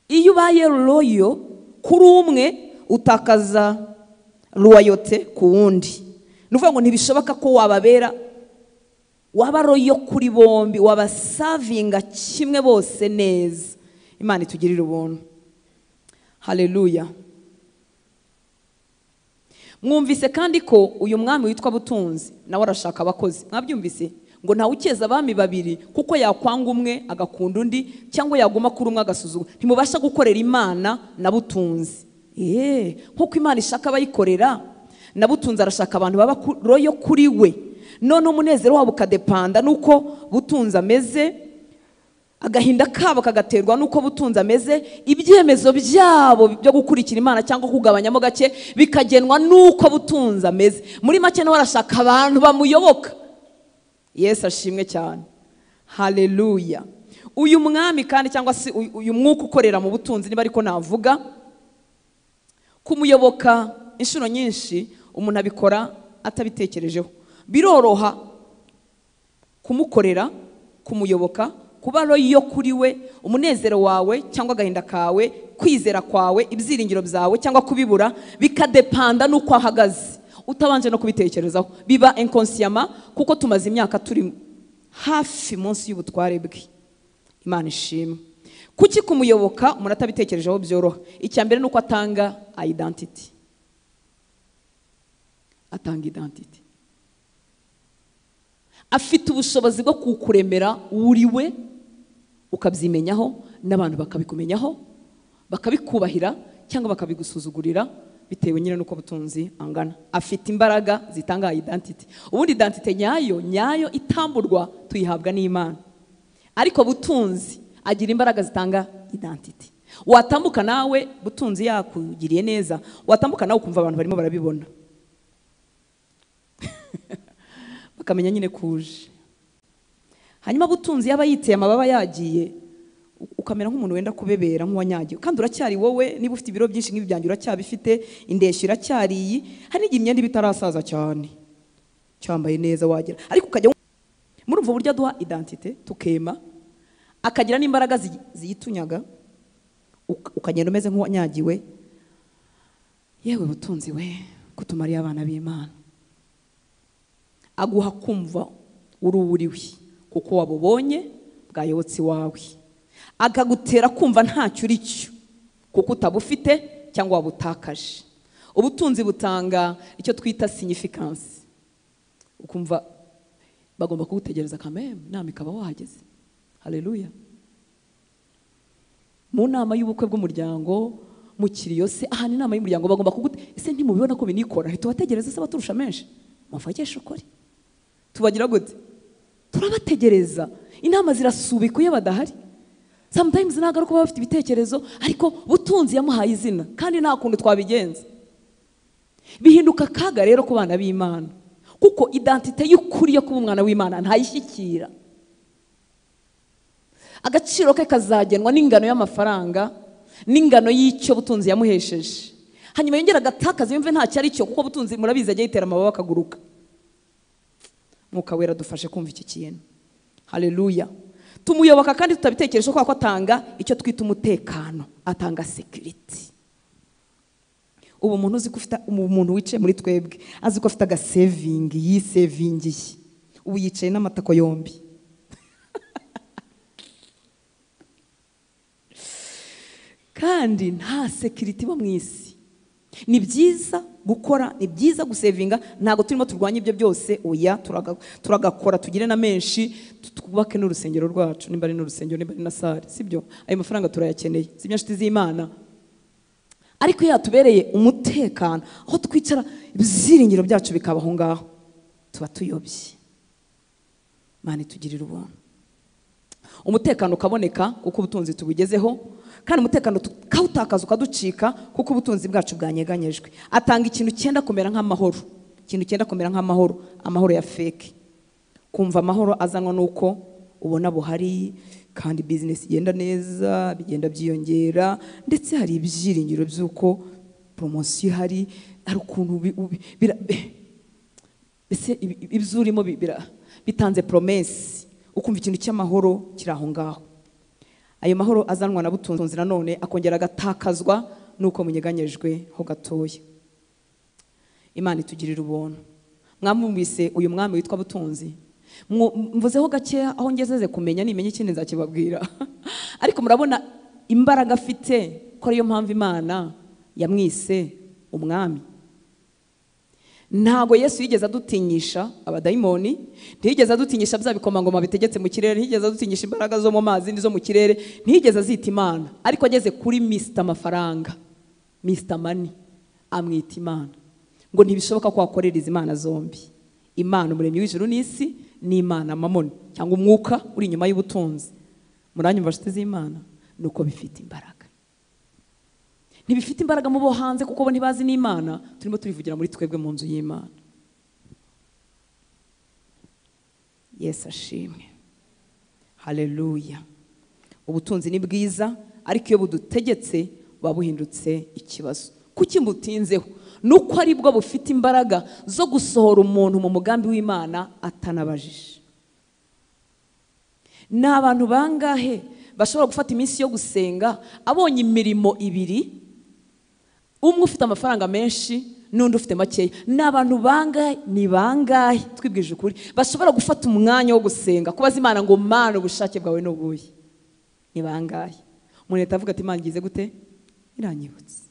Iyo ubaye loyal kuri umwe utakaza loyalty ku wundi. Nuvuga ngo ntibishoboka ko waba loyal kuri bombi, waba servinga kimwe bose neza. Imana itugirire ubuntu. Haleluya. Mwumvise kandi ko uyu mwami witwa Butunzi nawe arashaka abakozi. Mwabyumvise ngo nta ukeza abami babiri, kuko yakwanga umwe agakunda undi, cyangwa yaguma kuri umwe agasuzugura. Ntimubasha gukorera Imana na Butunzi. Nkuko Imana ishaka abayikorera, na Butunzi arashaka abantu baba royo kuri we. None umunezero wabo ukadepanda nuko Butunzi ameze, agahinda kabo kagaterwa nuko butunzi ameze, ibyemezo byabo byo gukurikira Imana cyangwa kugabanyamo gake bikagenwa nuko butunzi ameze. Muri make nawe arashaka abantu bamuyoboka. Yesu ashimwe cyane. Haleluya. Uyu mwami kandi cyangwa se uyu mwuka ukorera mu butunzi, niba ariko navuga, kumuyoboka inshuro nyinshi umuntu abikora atabitekerejeho. Biroroha kumukorera, kumuyoboka, kuba royo kuri we, umunezero wawe cyangwa agahinda kawe, kwizera kwawe, ibyiringiro byawe cyangwa kubibura bikadepanda nuko ahagaze, utabanje no kubitekerezaho. Biba inconsciemment kuko tumaze imyaka turi hafi munsi y'ubutware bwe. Imana ishimwe. Kuki kumuyoboka umuntu atabitekerejeho byoroha? Icya mbere nuko atanga identity. Atanga identity. Afite ubushobozi bwo kukuremera uriwe, ukabyimenyaho, n'abantu bakabikumenyaho, bakabikubahira cyangwa bakabigusuzugurira bitewe nyine nuko butunzi angana. Afite imbaraga zitanga identity. Ubundi identity nyayo itamburwa tuyihabwa n'Imana. Ariko butunzi agira imbaraga zitanga identity. Watambuka nawe butunzi yakugiriye neza, watambuka nawe ukumva abantu barimo barabibona. Bakamenya nyine kuje. Hanyuma butunzi yaba yiteye amababa yagiye, ukamera nk'umuntu wenda kubebera nk'uwanyagiwe. Kandi uracyari wowe, niba ufite ibiro byinshi nk'ibi byanjye uracyabifite, indeshyo iracyariyi, hari n'igihe imyenda bitarasaza cyane, cyambaye neza wagira. Ariko ukajya murumva uburyo aduha identity, tukema, akagira n'imbaraga ziyitunyaga, ukagenda umeze nk'uwanyagiwe. Yewe butunzi we, kutumariye abana b'Imana. Aguha kumva uruburiwe kuko wabubonye bwayobotsi wawe. Akagutera kumva ntacyo uri cyo kuko utabufite cyangwa wabutakaje. Ubutunzi butanga icyo twita significance. Ukumva bagomba kugutegereza kameme, nama ikaba wahageze. Haleluya. Mu nama y'ubukwe bw'umuryango, mu kiriyo se, aha ni inama y'umuryango, bagomba ese ntimubibona ko binikora? Ntitubategereza se baturusha menshi? Mufagesha ukuri. Tubagira gute? Turabategereza. Inama zirasubika iyo badahari. Sometimes nagaruka bafite ibitekerezo, ariko butunzi yamuhaye izina kandi nta kundi twabigenza. Bihinduka kaga rero ku bana b'Imana, kuko identity y'ukuri yo kuba umwana w'Imana ntayishyikira. Agaciro ke kazagenwa n'ingano y'amafaranga, n'ingano y'icyo butunzi yamuhesheje. Hanyuma yongera agatakaza yumve ntacyo ari cyo, kuko butunzi murabizi ajya yitera amababa akaguruka. Mwuka wera dufashe kumva iki kintu. Haleluya. Tumuyoboka kandi tutabitekereje ko atanga icyo twita umutekano, atanga security. Ubu umuntu uzi ko ufite umuntu wicaye muri twebwe azi ko afite agasaving, yisavingiye. Ubu yicaye n'amatako yombi. Kandi nta security bo mu isi. Ni byiza gukora, ni byiza gusevinga, ntago turimo turwanya ibyo byose, oya turagakora tugire na menshi, twubake n'urusengero rwacu, nimba ari n'urusengero, nimba ari na sare, sibyo? Ayo mafaranga turayakeneye, sibyo nshuti z'Imana? Ariko yatubereye umutekano, aho twicara ibyiringiro byacu bikabaho ngaho, tuba tuyobye. Imana itugirira ubuntu. Umutekano ukaboneka kuko ubutunzi tubugezeho, kandi umutekano tukawutakaza ukaducika kuko ubutunzi bwacu bwanyeganyejwe. Atanga ikintu cyenda kumera nk'amahoro, ikintu cyenda kumera nk'amahoro, amahoro ya fake. Kumva amahoro azanwa nuko ubona buhari, kandi business igenda neza, bigenda byiyongera, ndetse hari ibyiringiro by'uko promotion hari, ari ukuntu bese ibyurimo bitanze promesse, ukumva ikintu cy'amahoro kiraho ngaho. Ayo mahoro azanwa na butunzi nanone akongera agatakazwa nuko munyeganyejwe ho gatoya. Imana itugirira ubuntu. Mwamwumvise uyu mwami witwa butunzi? Mvuzeho gake aho ngezeze kumenya nimenye ikindi nzakibabwira. Ariko murabona imbaraga afite, ko ariyo mpamvu Imana yamwise umwami. Ntago Yesu yigeze adutinyisha abadayimoni, ntiyigeze adutinyisha bya bikomangoma bitegetse mu kirere, ntiyigeze adutinyisha imbaraga zo mu mazi n'izo mu kirere, ntiyigeze azita Imana. Ariko ageze kuri Mr. Mafaranga, Mr. Money, amwita Imana. Ngo ntibishoboka ko wakorereza Imana zombi. Imana umuremyi w'ijuru n'isi, ni Imana Mamoni cyangwa umwuka uri inyuma y'ubutunzi. muranyumva nshuti z'Imana nuko bifite imbaraga. Ntibifite imbaraga mu bo hanze kuko bo ntibazi n'Imana, turimo turivugira muri twebwe mu nzu y'Imana. Yesu ashimwe. Haleluya. Ubutunzi ni bwiza ariko iyo budutegetse babuhindutse ikibazo. Kuki mbutinzeho? Nuko ari bwo bufite imbaraga zo gusohora umuntu mu mugambi w'Imana atanabajije. N'abantu bangahe bashobora gufata iminsi yo gusenga abonye imirimo ibiri, umwe ufite amafaranga menshi n'undi ufite makeya? N'abantu bangahe, ni bangahe twibwije ukuri bashobora gufata umwanya wo gusenga kubaza Imana ngo Mana ubushake bwawe ni ubuhe? Ni bangahe? Umuntu leta avuga ati Imana ngize gute iranyibutse.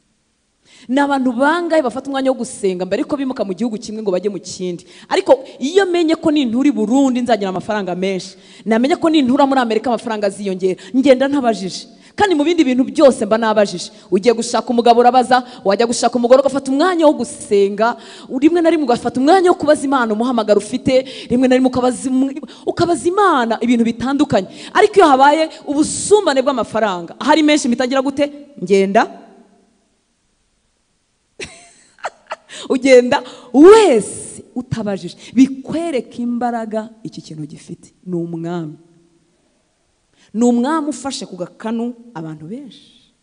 N'abantu bangahe bafata umwanya wo gusenga mbere ko bimuka mu gihugu kimwe ngo bajye mu kindi? Ariko iyo menye ko ninturi Burundi nzagira amafaranga menshi, namenye ko nintura muri Amerika amafaranga aziyongera, ngenda ntabajije. Kandi mu bindi bintu byose mba nabajije. Ugiye gushaka umugabo urabaza, wajya gushaka umugore ugafata umwanya wo gusenga, rimwe na rimwe ugafata umwanya wo kubaza Imana umuhamagaro ufite, rimwe na rimwe ukabaza Imana ibintu bitandukanye. Ariko iyo habaye ubusumbane bw'amafaranga, hari menshi mitagira gute ngenda ugenda wese utabajije. Bikwereka imbaraga iki kintu gifite. Ni umwami. Ni umwami ufashe ku gakanu abantu benshi,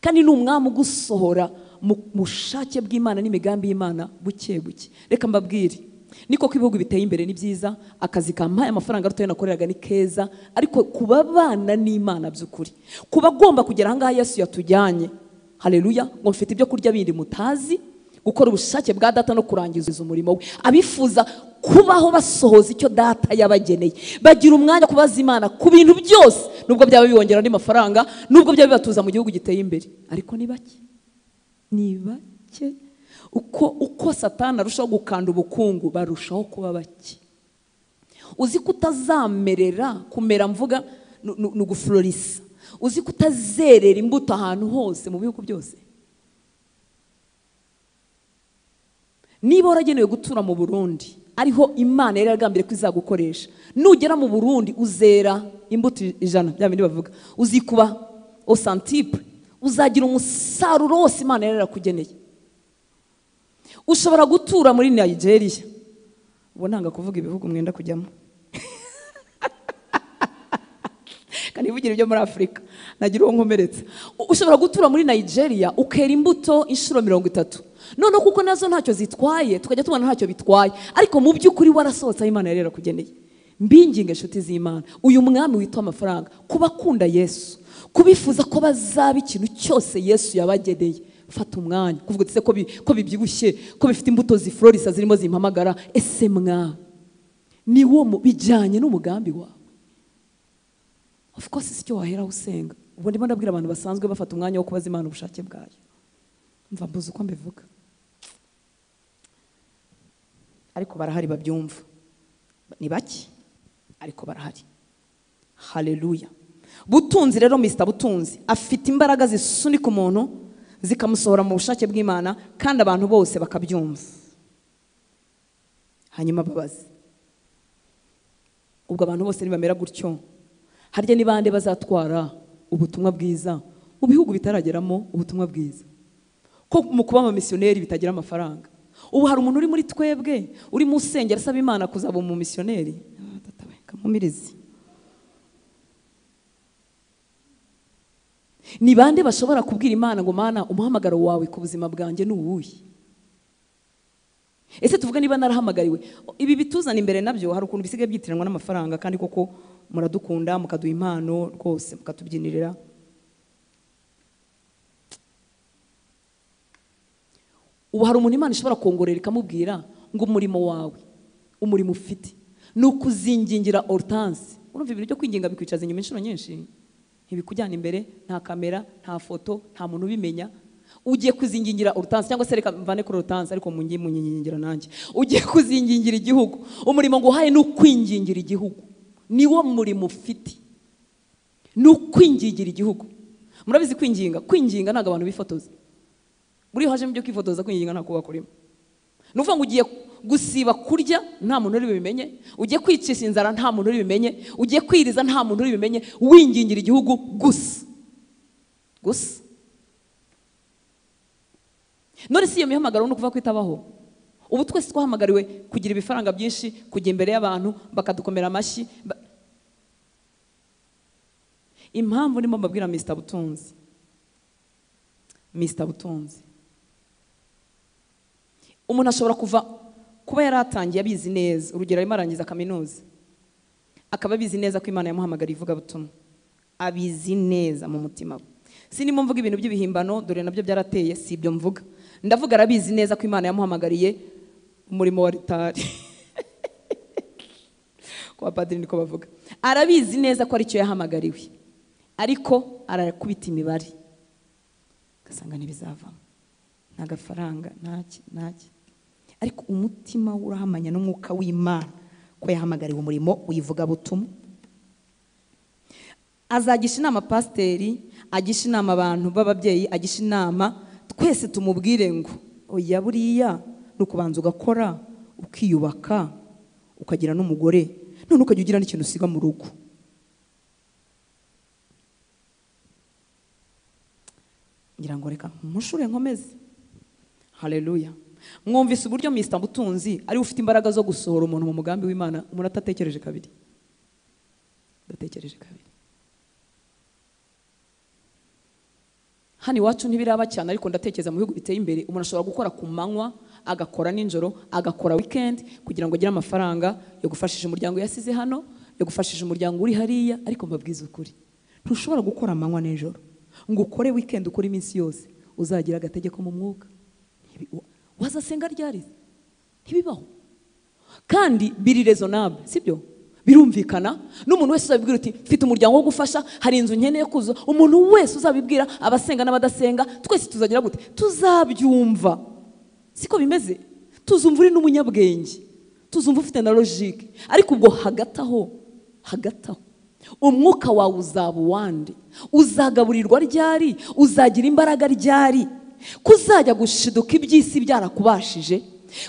kandi ni umwami ugusohora mu bushake bw'Imana n'imigambi y'Imana buke buke. Reka mbabwire, niko ko ibihugu biteye imbere ni byiza, akazi kampaye amafaranga rutoya nakoreraga ni keza, ariko kuba bana n'Imana by'ukuri, kuba agomba kugera ahangaha Yesu yatujyanye, haleluya, ngo mfite ibyo kurya bindi mutazi, gukora ubushake bwa data no kurangiza umurimo we. Abifuza kubaho basohoza icyo data yabageneye, bagira umwanya kubaza Imana ku bintu byose, nubwo byaba bibongera andi mafaranga, nubwo byaba bibatuza mu gihugu giteye imbere. Ariko ni bake, ni bake. Uko Satani arushaho gukanda ubukungu barushaho kuba bake. Uzi kutazamerera kumera mvuga no guflorisa, uzi kutazerera imbuto ahantu hose mu bihugu byose. Niba waragenewe gutura mu Burundi, ariho Imana yari yaragambiriye ko izagukoresha, nugera mu Burundi uzera imbuto 100, bya bindi bavuga, uzikuba au centuple, uzagira umusaruro wose Imana yari yarakugeneye. Ushobora gutura muri Nigeria, ubu ntanga kuvuga ibihugu mwenda kujyamo, kandi ivugira ibyo muri Afrika nagira uwo nkomeretse. Ushobora gutura muri Nigeria ukera imbuto inshuro 30, none kuko nazo ntacyo zitwaye, tukajya tubona ntacyo bitwaye, ariko mu by'ukuri warasohotse Imana yari yarakugeneye. Mbinginge inshuti z'Imana, uyu mwami witwa amafaranga, kuba akunda Yesu, kubifuza ko bazaba ikintu cyose Yesu yabageneye, fata umwanya kuvuga ati se ko bibyibushye, ko bifite imbuto ziflorisa zirimo zimpamagara, ese mwa ni wo bijyanye n'umugambi wawe? Of course si cyo wahera usenga. Ubwo ndimo ndabwira abantu basanzwe bafata umwanya wo kubaza Imana ubushake bwayo. Mva mbuze uko mbivuga, ariko barahari babyumva. Ni bake ariko barahari. Haleluya. Butunzi rero, Mr. Butunzi afite imbaraga zisunika umuntu zikamusohora mu bushake bw'Imana, kandi abantu bose bakabyumva. Hanyuma babaze, ubwo abantu bose nibamera gutyo, harya ni bande bazatwara ubutumwa bwiza mu bihugu bitarageramo ubutumwa bwiza? Ko mu kuba abamisiyoneri bitagira amafaranga. Ubu hari umuntu uri muri twebwe uri mu sengera asaba Imana kuzaba mu misiyoneri? Kamumirizi. Ni bande bashobora kubwira Imana ngo Mana umuhamagaro wawe ku buzima bwanjye ni uwuhe? Ese tuvuga niba narahamagariwe? Ibi bituzana imbere nabyo hari ukuntu bisigaye byitiranwa n'amafaranga, kandi koko muradukunda mukaduha impano rwose mukatubyinirira. Ubu hari umuntu Imana ishobora kongorera ikamubwira ngo umurimo wawe, umurimo ufite ni ukuzingingira Hortense. Urumva ibintu byo kwinginga bikwicaza inyuma inshuro nyinshi, ntibikujyana imbere, nta kamera, nta foto, nta muntu ubimenya. Ugiye kuzingingira Hortense, cyangwa se reka mvane kuri Hortense ariko munyinyingira nanjye. Ugiye kuzingingira igihugu, umurimo ngo uhaye ni ukwingingira igihugu. Niwo murimo ufite, ni ukwingingira igihugu. Murabizi kwinginga ntabwo abantu bifotoza. Buri haje mu byo kwifotoza, kwinginga nta kuba kurimo. Nuvuga ngo gusiba kurya nta muntu uri bimenye, ugiye kwicisha inzara nta muntu uri bimenye, ugiye kwiriza nta muntu uri bimenye, wingingira igihugu gusa. None si iyo mihamagaro no kuva kwitabaho. Ubu twese twahamagariwe kugira ibifaranga byinshi, kujya imbere y'abantu bakadukomera amashyi. Impamvu ndimo mbabwira Mr. Butunzi, umuntu ashobora kuba yaratangiye abizi neza, urugero arimo arangiza kaminuza, akaba abizi neza ko Imana yamuhamagariye ivuga butumwa, abizi neza mu mutima we. Sinimo mvuga ibintu by'ibihimbano, dore nabyo byarateye, si ibyo mvuga. Ndavuga arabizi neza ko Imana yamuhamagariye umurimo wa ritari. Kwa padiri niko bavuga. Arabizi neza ko ari cyo yahamagariwe, ariko arakubita imibare, gasanga ntibizavamo, nta gafaranga, ntaki. Ariko umutima urahamanya n'umwuka w'Imana ko yahamagariwe umurimo wivuga butumwa. Azagisha inama pasiteri, agisha inama abantu b'ababyeyi, agisha inama twese tumubwire ngo oya buriya nukubanza ugakora, ukiyubaka, ukagira n'umugore, none ukajya ugira n'ikintu usiga mu rugo. Ngira ngo reka mushure nkomeze. Haleluya. Mwumvise uburyo Mr. Butunzi ari ufite imbaraga zo gusohora umuntu mu mugambi w'Imana, umuntu atatekereje kabiri. Datekereje kabiri. Hani wacu ntibiraba cyane, ariko ndatekereza mu bihugu biteye imbere umuntu ashobora gukora ku manywa, agakora ninjoro, agakora weekend kugira ngo agire amafaranga yo gufashisha umuryango yasize hano, yo gufashisha umuryango uri hariya. Ariko mbabwiza ukuri, ntushobora gukora amanywa n'ijoro ngo ukore weekend, ukore iminsi yose, uzagira agategeko mu mwuka. Wazasenga ryari? Ntibibaho. Kandi biri raisonnable, sibyo? Birumvikana. N'umuntu wese uzabibwira uti mfite umuryango wo gufasha, hari inzu nkeneye kuzo, umuntu wese uzabibwira, abasenga n'abadasenga, twese tuzagira gute? Tuzabyumva. Siko bimeze? Tuzumva uri n'umunyabwenge, tuzumva ufite na logique. Ariko ubwo hagataho umwuka wawe uzaba uwande, uzagaburirwa ryari, uzagira imbaraga ryari, kuzajya gushiduka iby'isi byarakubashije,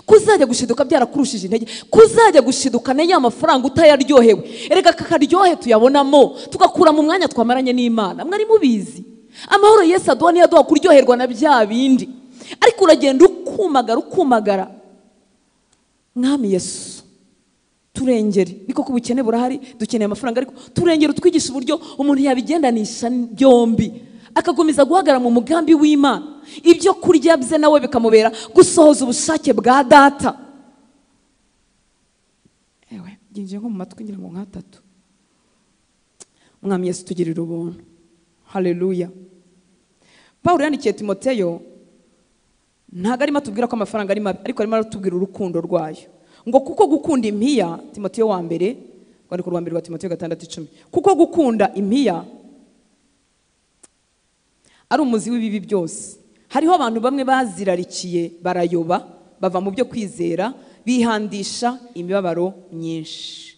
kuzajya gushiduka byarakurushije intege, kuzajya gushiduka neye amafaranga utayaryohewe. Erega kakaryohe tuyabonamo tugakura mu mwanya twamaranye n'Imana. Mwari mubizi amahoro Yesu aduha niyo aduha kuryoherwa na bya bindi, ariko uragenda ukumagara. Mwami Yesu turengere, niko kubukene burahari, dukeneye amafaranga, ariko turengere utwigisha uburyo umuntu yabigendanisha byombi, akagumiza guhagara mu mugambi w'Imana, ibyo kurya bye nawe bikamubera gusohoza ubushake bwa data. Ewe ginje nko mu matwi ngira ngo nkatatu. Mwami Yesu tugirira ubuntu. Haleluya. Paulo yandikiye Timoteyo, ntago arimo atubwira ko amafaranga ari mabi, ariko arimo aratubwira urukundo rwayo, ngo kuko gukunda impiya, Timoteyo wa mbere, kwandiko rwa mbere rwa Timoteyo 6:10, kuko gukunda impiya ari umuzi w'ibibi byose. Hariho abantu bamwe bazirarikiye, barayoba, bava mu byo kwizera, bihandisha imibabaro myinshi.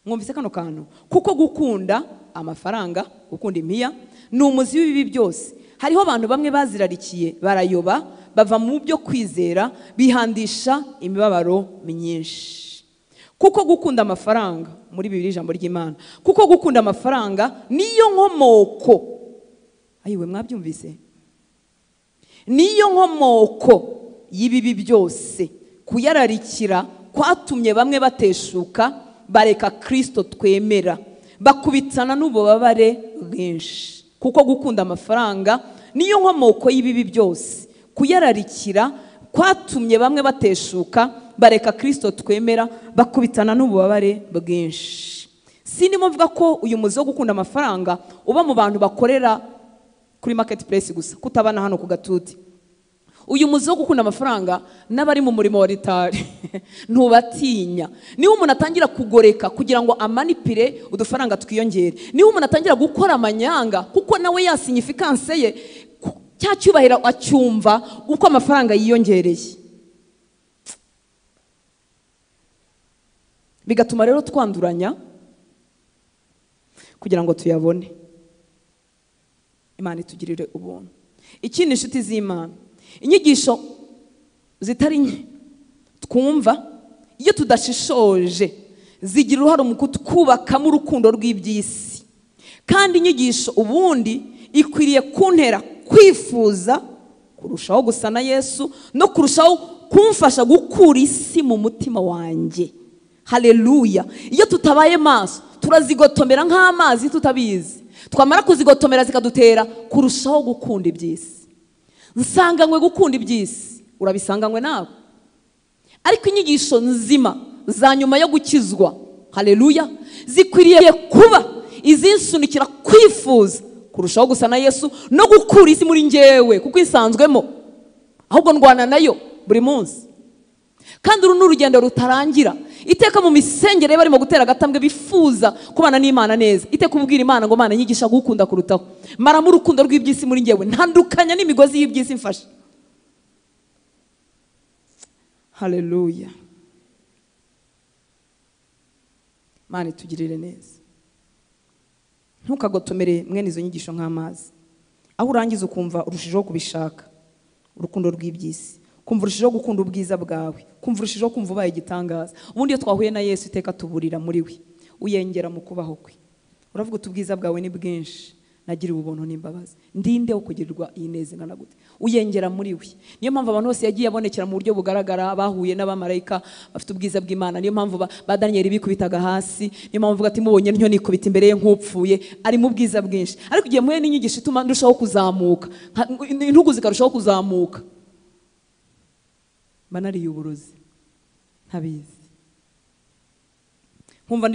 Mwumvise kano kantu? Kuko gukunda amafaranga, gukunda impiya ni umuzi w'ibibi byose. Hariho abantu bamwe bazirarikiye, barayoba, bava mu byo kwizera, bihandisha imibabaro myinshi. Kuko gukunda amafaranga, muri Bibiliya ijambo ry'Imana, kuko gukunda amafaranga niyo nkomoko. Ayiwe mwabyumvise? Niyo nkomoko y'ibibi byose. Kuyararikira kwatumye bamwe bateshuka, bareka Kristo twemera, bakubitana n'ububabare bwinshi. Kuko gukunda amafaranga niyo nkomoko y'ibibi byose. Kuyararikira kwatumye bamwe bateshuka, bareka Kristo twemera, bakubitana n'ububabare bwinshi. Sinimo mvuga ko uyu muzi wo gukunda amafaranga uba mu bantu bakorera kuri marketplace gusa, kutabana hano ku Gatuti. Uyu muzi wo gukunda amafaranga n'abari mu murimo wa ritari ntubatinya. Niho umuntu atangira kugoreka kugira ngo amanipire udufaranga twiyongere, niho umuntu atangira gukora amanyanga, kuko nawe ya significance ye cya cyubahira acyumva uko amafaranga yiyongereye. Bigatuma rero twanduranya kugira ngo tuyabone. Imana itugirire ubuntu. Ikindi inshuti z'Imana, inyigisho zitari nke twumva iyo tudashishoje zigira uruhare mu kutwubakamo urukundo rw'iby'isi. Kandi inyigisho ubundi ikwiriye kuntera kwifuza kurushaho gusa na Yesu no kurushaho kumfasha gukura isi mu mutima wanjye. Haleluya. Iyo tutabaye maso turazigotomera nk'amazi tutabizi, twamara kuzigotomera zikadutera kurushaho gukunda iby'isi. Nsanganywe gukunda iby'isi, urabisanganywe nawe. Ariko inyigisho nzima za nyuma yo gukizwa, haleluya, zikwiriye kuba izinsunikira kwifuza kurushaho gusa na Yesu no gukura isi muri njyewe kuko isanzwemo, ahubwo ndwana nayo buri munsi. Kandi uru n'urugendo rutarangira. Iteka mu misengere barimo gutera agatambwe bifuza kubana n'Imana neza, iteka ubwira Imana ngo Mana nyigisha gukunda kurutaho, maramo urukundo rw'iby'isi muri njyewe, ntandukanya n'imigozi y'iby'isi mfashe. Haleluya. Mana tugirire neza. Ntukagotomere mwene izo nyigisho nk'amazi, aho urangiza ukumva urushijeho kubishaka urukundo rw'iby'isi, kumva urushijeho gukunda ubwiza bwawe, kumva urushijeho kumva ubaye igitangaza. Ubundi iyo twahuye na Yesu iteka tuburira muri we, uyengera mu kubaho kwe. Uravuga uti ubwiza bwawe ni bwinshi, nagiriwe ubuntu n'imbabazi, ndinde wo kugirirwa iyi neza ingana gute. Uyengera muri we. Niyo mpamvu abantu bose yagiye abonekera mu buryo bugaragara, bahuye n'abamarayika bafite ubwiza bw'Imana. Niyo mpamvu ba Daniel bikubitaga hasi, niyo mpamvu uvuga ati mubonye ntyo nikubita imbere ye nk'upfuye, ari mu bwiza bwinshi. Ariko igihe muhe n'inyigisho ituma ndushaho kuzamuka, intugu zikarushaho kuzamuka, banariye uburozi ntabizi. Nkumva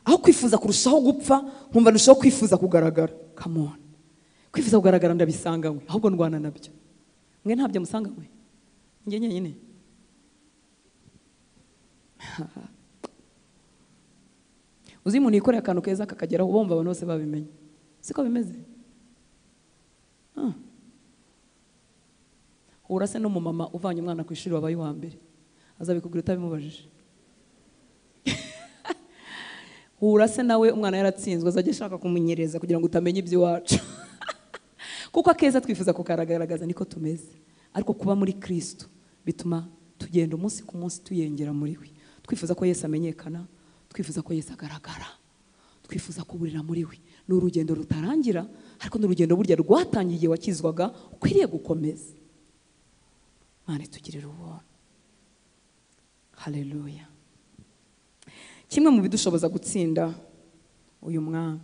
aho kwifuza kurushaho gupfa, nkumva ndushaho kwifuza kugaragara. Come on. Kwifuza kugaragara ndabisanganywe, ahubwo ndwana nabyo. Mwe ntabyo musanganywe? Njye nyine. Uzi umuntu yikoreye akantu keza kakageraho ubomba abantu bose babimenye. Siko bimeze? Urase no mu mama uvanye umwana ku ishuri wabaye wa mbere, azabikubwira utabimubajije. Urase nawe umwana yaratsinzwe azajya ashaka kumunyereza kugira ngo utamenye iby'iwacu. Kuko akeza twifuza kukagaragaza niko tumeze. Ariko kuba muri Kristo bituma tugenda umunsi ku munsi tuyengera muri we. Twifuza ko Yesu amenyekana, twifuza ko Yesu agaragara, twifuza kuburira muri we. Ni urugendo rutarangira, ariko ni urugendo burya rwatangiye wakizwaga ukwiriye gukomeza. Mana tugirire ubuntu. Haleluya. Kimwe mu bidushoboza gutsinda uyu mwami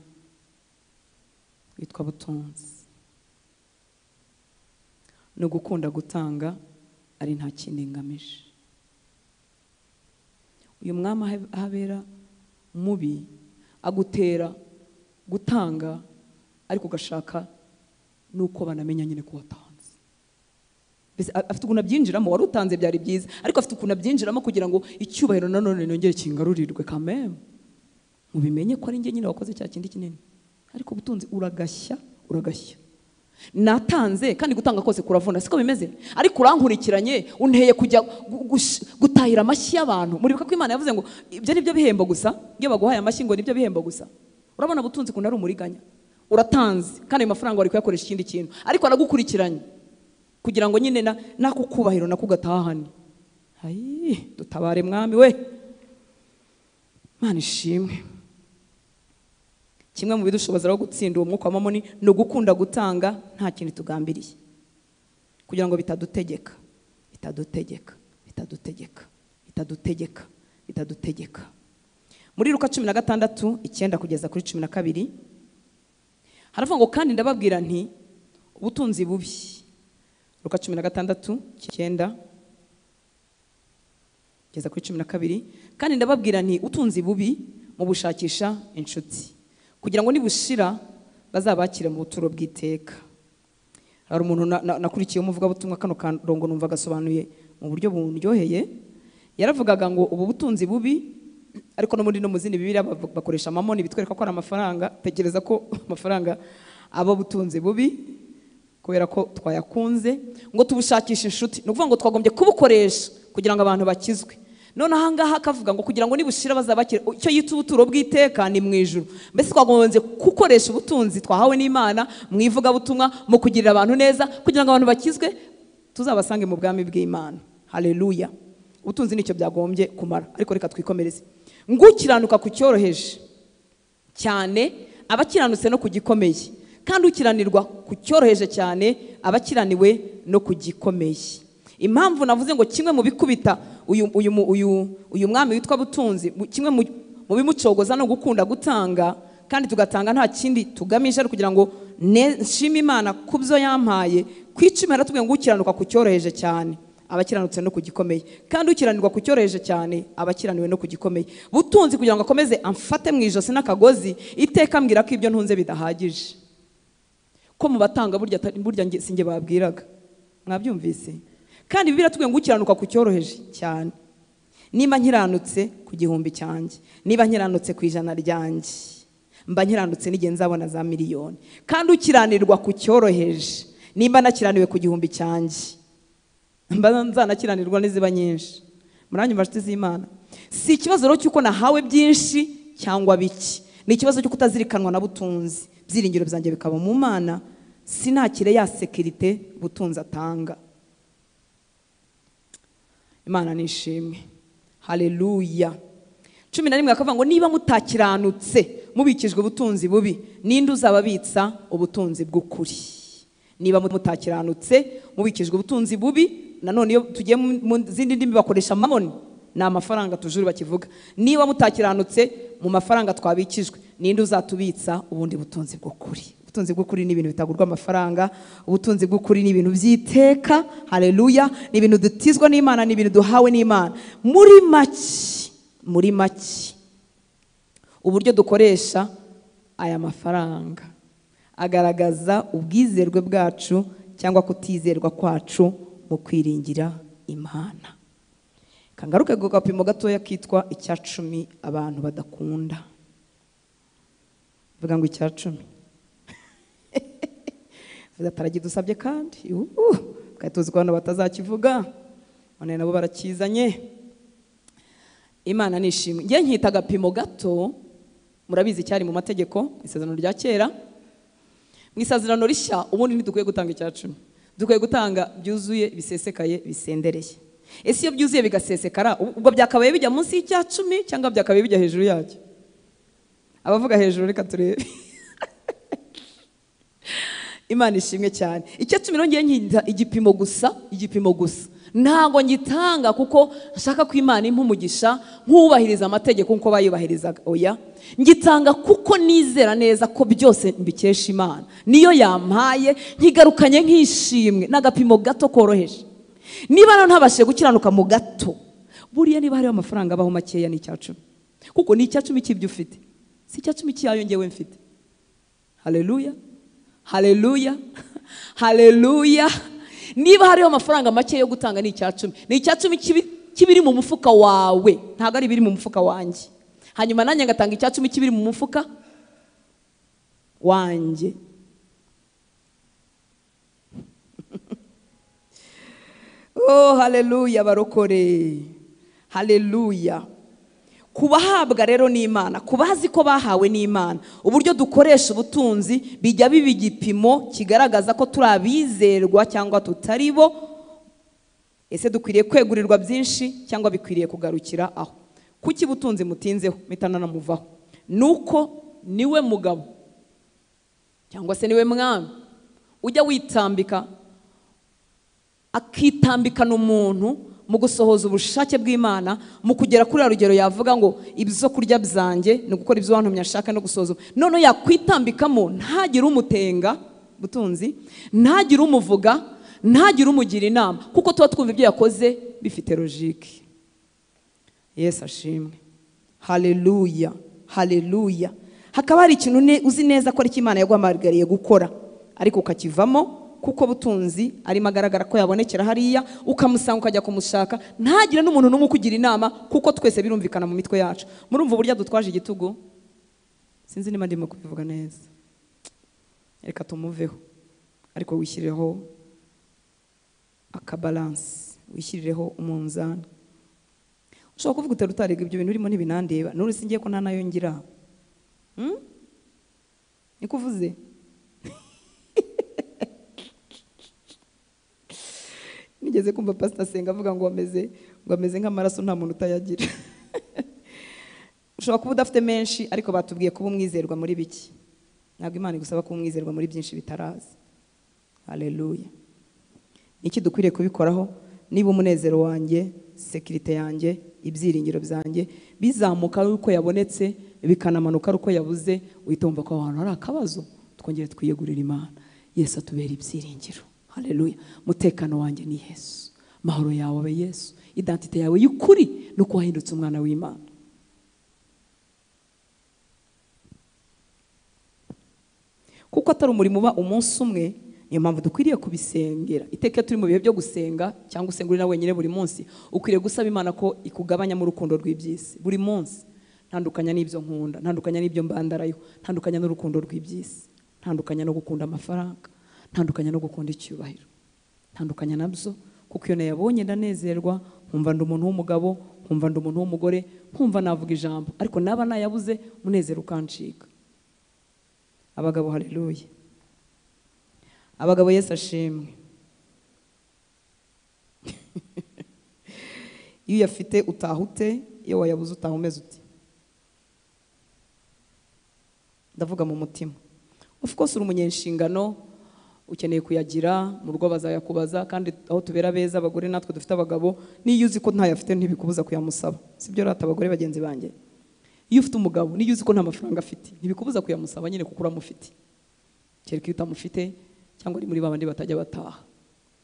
witwa butunzi no gukunda gutanga ari nta kindi ngamije. Uyu mwami ahabera mubi agutera gutanga ariko ugashaka nuko banamenya nyine ko watanze. Afite ukuntu abyinjiramo, wari utanze byari byiza, ariko afite ukuntu abyinjiramo kugira ngo icyubahiro nanone nongere kingarurirwe. Kameme mubimenye ko ari njye nyine wakoze cya kindi kinini. Ariko ubutunzi uragashya. Natanze kandi gutanga kose kuravuna, siko bimeze. Ariko urankurikiranye unteye kujya gutahira amashyi y'abantu. Muribuka ko Imana yavuze ngo ibyo nibyo bihembo gusa, iyo baguhaye amashyi ngo nibyo bihembo gusa. Urabona ubutunzi kundi ari umuriganya. Uratanze kandi ayo mafaranga wari kuyakoresha ikindi kintu, ariko aragukurikiranye kugira ngo nyine nakukubahiro nakugatahane. Hayi dutabare mwami we. Mana ishimwe. Kimwe mu bidushoboza rwo gutsinda uwo mwuka wa mamoni no gukunda gutanga nta kintu tugambiriye, kugira ngo bitadutegeka. Muri Luka 16:9 kugeza kuri 12 haravuga ngo kandi ndababwira nti ubutunzi bubi. Luka 16:9 kugeza kuri 12 kandi ndababwira nti ubutunzi bubi mu bushakisha inshuti, kugira ngo nibushira bazabakire mu buturo bw'iteka. Hari umuntu nakurikiye umuvuga butumwa kano karongo numva gasobanuye mu buryo buryoheye. Yaravugaga ngo ubu butunzi bubi, ariko no muri no muzindi Bibiliya bakoresha mamoni bitwereka ko ari amafaranga. Tekereza ko amafaranga aba butunzi bubi kubera ko twayakunze, ngo tubushakisha inshuti. No kuvuga ngo twagombye kubukoresha kugira ngo abantu bakizwe. None ahangaha akavuga ngo kugira ngo nibushira bazabakire icyo yita ubuturo bw'iteka ni mu ijuru. Mbese twagombye gukoresha ubutunzi twahawe n'Imana mu ivuga butumwa, mu kugirira abantu neza, kugira ngo abantu bakizwe tuzabasange mu bwami bw'Imana. Haleluya. ubutunzi nicyo byagombye kumara, ariko reka twikomereze. Ngukiranuka ku cyoroheje cyane abakiranutse no ku gikomeye, kandi ukiranirwa ku cyoroheje cyane abakiraniwe no ku gikomeye. Impamvu navuze ngo kimwe mu bikubita uyu mwami witwa butunzi, kimwe mu bimucogoza no gukunda gutanga, kandi tugatanga nta kindi tugamije ari kugira ngo nshime Imana ku byo yampaye. Ku icumi haratubwiye ngo ukiranuka ku cyoroheje cyane abakiranutse no ku gikomeye, kandi ukiranirwa ku cyoroheje cyane abakiraniwe no ku gikomeye. Butunzi kugira ngo akomeze amfate mu ijosi n'akagozi, iteka mbwira ko ibyo ntunze bidahagije, ko mu batanga burya singe babwiraga. Mwabyumvise? Kandi Bibiliya iratubwiye ngo ukiranuka ku cyoroheje cyane. Niba nkiranutse ku gihumbi cyanjye, niba nkiranutse ku ijana ryanjye, mba nkiranutse n'igihe nzabona za miliyoni. Kandi ukiranirwa ku cyoroheje, niba nakiraniwe ku gihumbi cyanjye, mba nzanakiranirwa n'iziba nyinshi. Muranyumva nshuti z'Imana? Si ikibazo rero cy'uko nahawe byinshi cyangwa biki, ni ikibazo cyo kutazirikanwa na butunzi. Byiringiro byanjye bikaba mu Mana, sinakire ya sekirite butunzi atanga. Imana nishimwe. Haleluya. 11 akavuga ngo niba mutakiranutse mubikijwe ubutunzi bubi, ninde uzababitsa ubutunzi bw'ukuri? Niba mutakiranutse mubikijwe ubutunzi bubi, nanone iyo tugiye mu zindi ndimi bakoresha mamoni, ni amafaranga tujuru bakivuga. Niba mutakiranutse mu mafaranga twabikijwe, ninde uzatubitsa ubundi butunzi bw'ukuri? Ubutunzi bw'ukuri ni ibintu bitagurwa amafaranga. Ubutunzi bw'ukuri ni ibintu by'iteka. Haleluya. Ni ibintu dutizwa n'Imana, ni ibintu duhawe n'Imana. Muri make uburyo dukoresha aya mafaranga agaragaza ubwizerwe bwacu cyangwa kutizerwa kwacu mu kwiringira Imana. Kangaruke ku gapimo gatoya kitwa icya 10 abantu badakunda. Vuga ngo icya 10. Bataragidusabye kandi kandi tuzi ko abantu batazakivuga, none nabo barakizanye. Imana nishimwe. Ngiye nkita agapimo gato, murabizi cyari mu mategeko isezerano rya kera. Mu isezerano rishya ubundi ntidukwiye gutanga icya 10, dukwiye gutanga byuzuye, bisesekaye, bisendereye. Ese iyo byuzuye bigasesekara, ubwo byakabaye bijya munsi y'icya 10 cyangwa byakabaye bijya hejuru yacyo? Abavuga hejuru reka turebe. Imana ishimwe cyane. Icya 10 ngiye nkita igipimo gusa, igipimo gusa. Ntago ngitanga kuko nshaka ko Imana impa umugisha nkubahiriza amategeko nko bayubahirizaga. Oya, ngitanga kuko nizera neza ko byose mbikesha Imana. Niyo yampaye nkigarukanye nkishimwe, n'agapimo gato koroheje. Niba none ntabashe gukiranuka mu gato, buriya niba hari amafaranga abaho makeya ni icya 10, kuko ni icya 10 cy'ibyo ufite, si icya 10 cyayo ngewe mfite. Haleluya. Haleluya. Haleluya. Niba hariho amafaranga make yo gutanga ni icya 10, ni icya 10 kibiri mu mufuka wawe, ntago ari biri mu mufuka wanjye. Hanyuma nanjye ngatanga icya 10 kibiri mu mufuka wanjye. Oh, haleluya barokore. Haleluya. Kubahabwa rero n'Imana, kubazi ko bahawe n'Imana, uburyo dukoresha ubutunzi bijya biba igipimo kigaragaza ko turabizerwa cyangwa tutaribo. Ese dukwiriye kwegurirwa byinshi cyangwa bikwiriye kugarukira aho? Kuki butunzi mutinzeho mitana namuvaho? Nuko niwe mugabo cyangwa se niwe mwami ujya witambika, akitambikana umuntu mu gusohoza ubushake bw'Imana, mu kugera kuri rugero yavuga ngo ibyo kurya byanjye no gukora ibyo wantumye ashaka no gusohoza. None yakwitambikamo ntagire umutenga butunzi, ntagire umuvuga, ntagire umugira inama, kuko tuba twumva ibyo yakoze bifite logique. Yesu ashimwe. Haleluya. Haleluya. Hakaba hari ikintu uzi neza ko ari Imana yaguhamagariye gukora, ariko ukakivamo kuko butunzi arimo agaragara ko yabonekera hariya, ukamusanga ukajya kumushaka, ntagire n'umuntu n'umwe kugira inama, kuko twese birumvikana mu mitwe yacu. Murumva uburyo dutwaje igitugu? Sinzi niba ndimo kubivuga neza. Reka tumuveho, ariko wishyirireho akabalance, wishyirireho umunzani. Ushobora kuvuga utari utarega ibyo bintu urimo ntibinandeba, none singiye ko nta nayo ngira. Nikuvuze? Nigeze kumva pastor Senga avuga ngo ngo ameze nk'amaraso nta muntu utayagira. Ushobora kuba udafite menshi ariko batubwiye kuba umwizerwa muri biki. Ntabwo Imana igusaba kuba umwizerwa muri byinshi bitaraza. Haleluya. Niki dukwiriye kubikoraho? Niba umunezero wanjye, sekirite yanjye, ibyiringiro byanjye bizamuka uko yabonetse bikanamanuka uko yabuze, uyitomba ko abantu ari akabazo, twongere twiyegurira Imana. Yesu atubera ibyiringiro. Haleluya. Mutekano wanjye ni Yesu, mahoro yawe abe Yesu, identite yawe y'ukuri nuko wahindutse umwana w'Imana. Kuko atari umurimo uba umunsi umwe, niyo mpamvu dukwiriye kubisengera. Iteka turi mu bihe byo gusenga cyangwa usenga uri na wenyine buri munsi, ukwiriye gusaba Imana ko ikugabanya mu rukundo rw'ibyisi buri munsi. Ntandukanya n'ibyo nkunda, ntandukanya n'ibyo mbandarayo, ntandukanya n'urukundo rw'ibyisi, ntandukanya no gukunda amafaranga, ntandukanya no gukunda icyubahiro, ntandukanya nabyo. Kuko iyo nayabonye ndanezerwa, nkumva ndi umuntu w'umugabo, nkumva ndi umuntu w'umugore, nkumva navuga ijambo, ariko naba nayabuze munezero ukancika. Abagabo, haleluya. Abagabo, Yesu ashimwe. Iyo uyafite utahute, iyo wayabuze utahumeze uti. Ndavuga mu mutima. Of course uri umunyenshingano, ukeneye kuyagira, mu rugo bazayakubaza, kandi aho tubera beza abagore natwe dufite abagabo, niyo uzi ko ntayafite ntibikubuza kuyamusaba. Sibyo rata abagore bagenzi banjye? Iyo ufite umugabo niyo uzi ko nta mafaranga afite ntibikubuza kuyamusaba nyine kuko uramufite. Kereka iyo utamufite cyangwa ari muri babandi batajya bataha.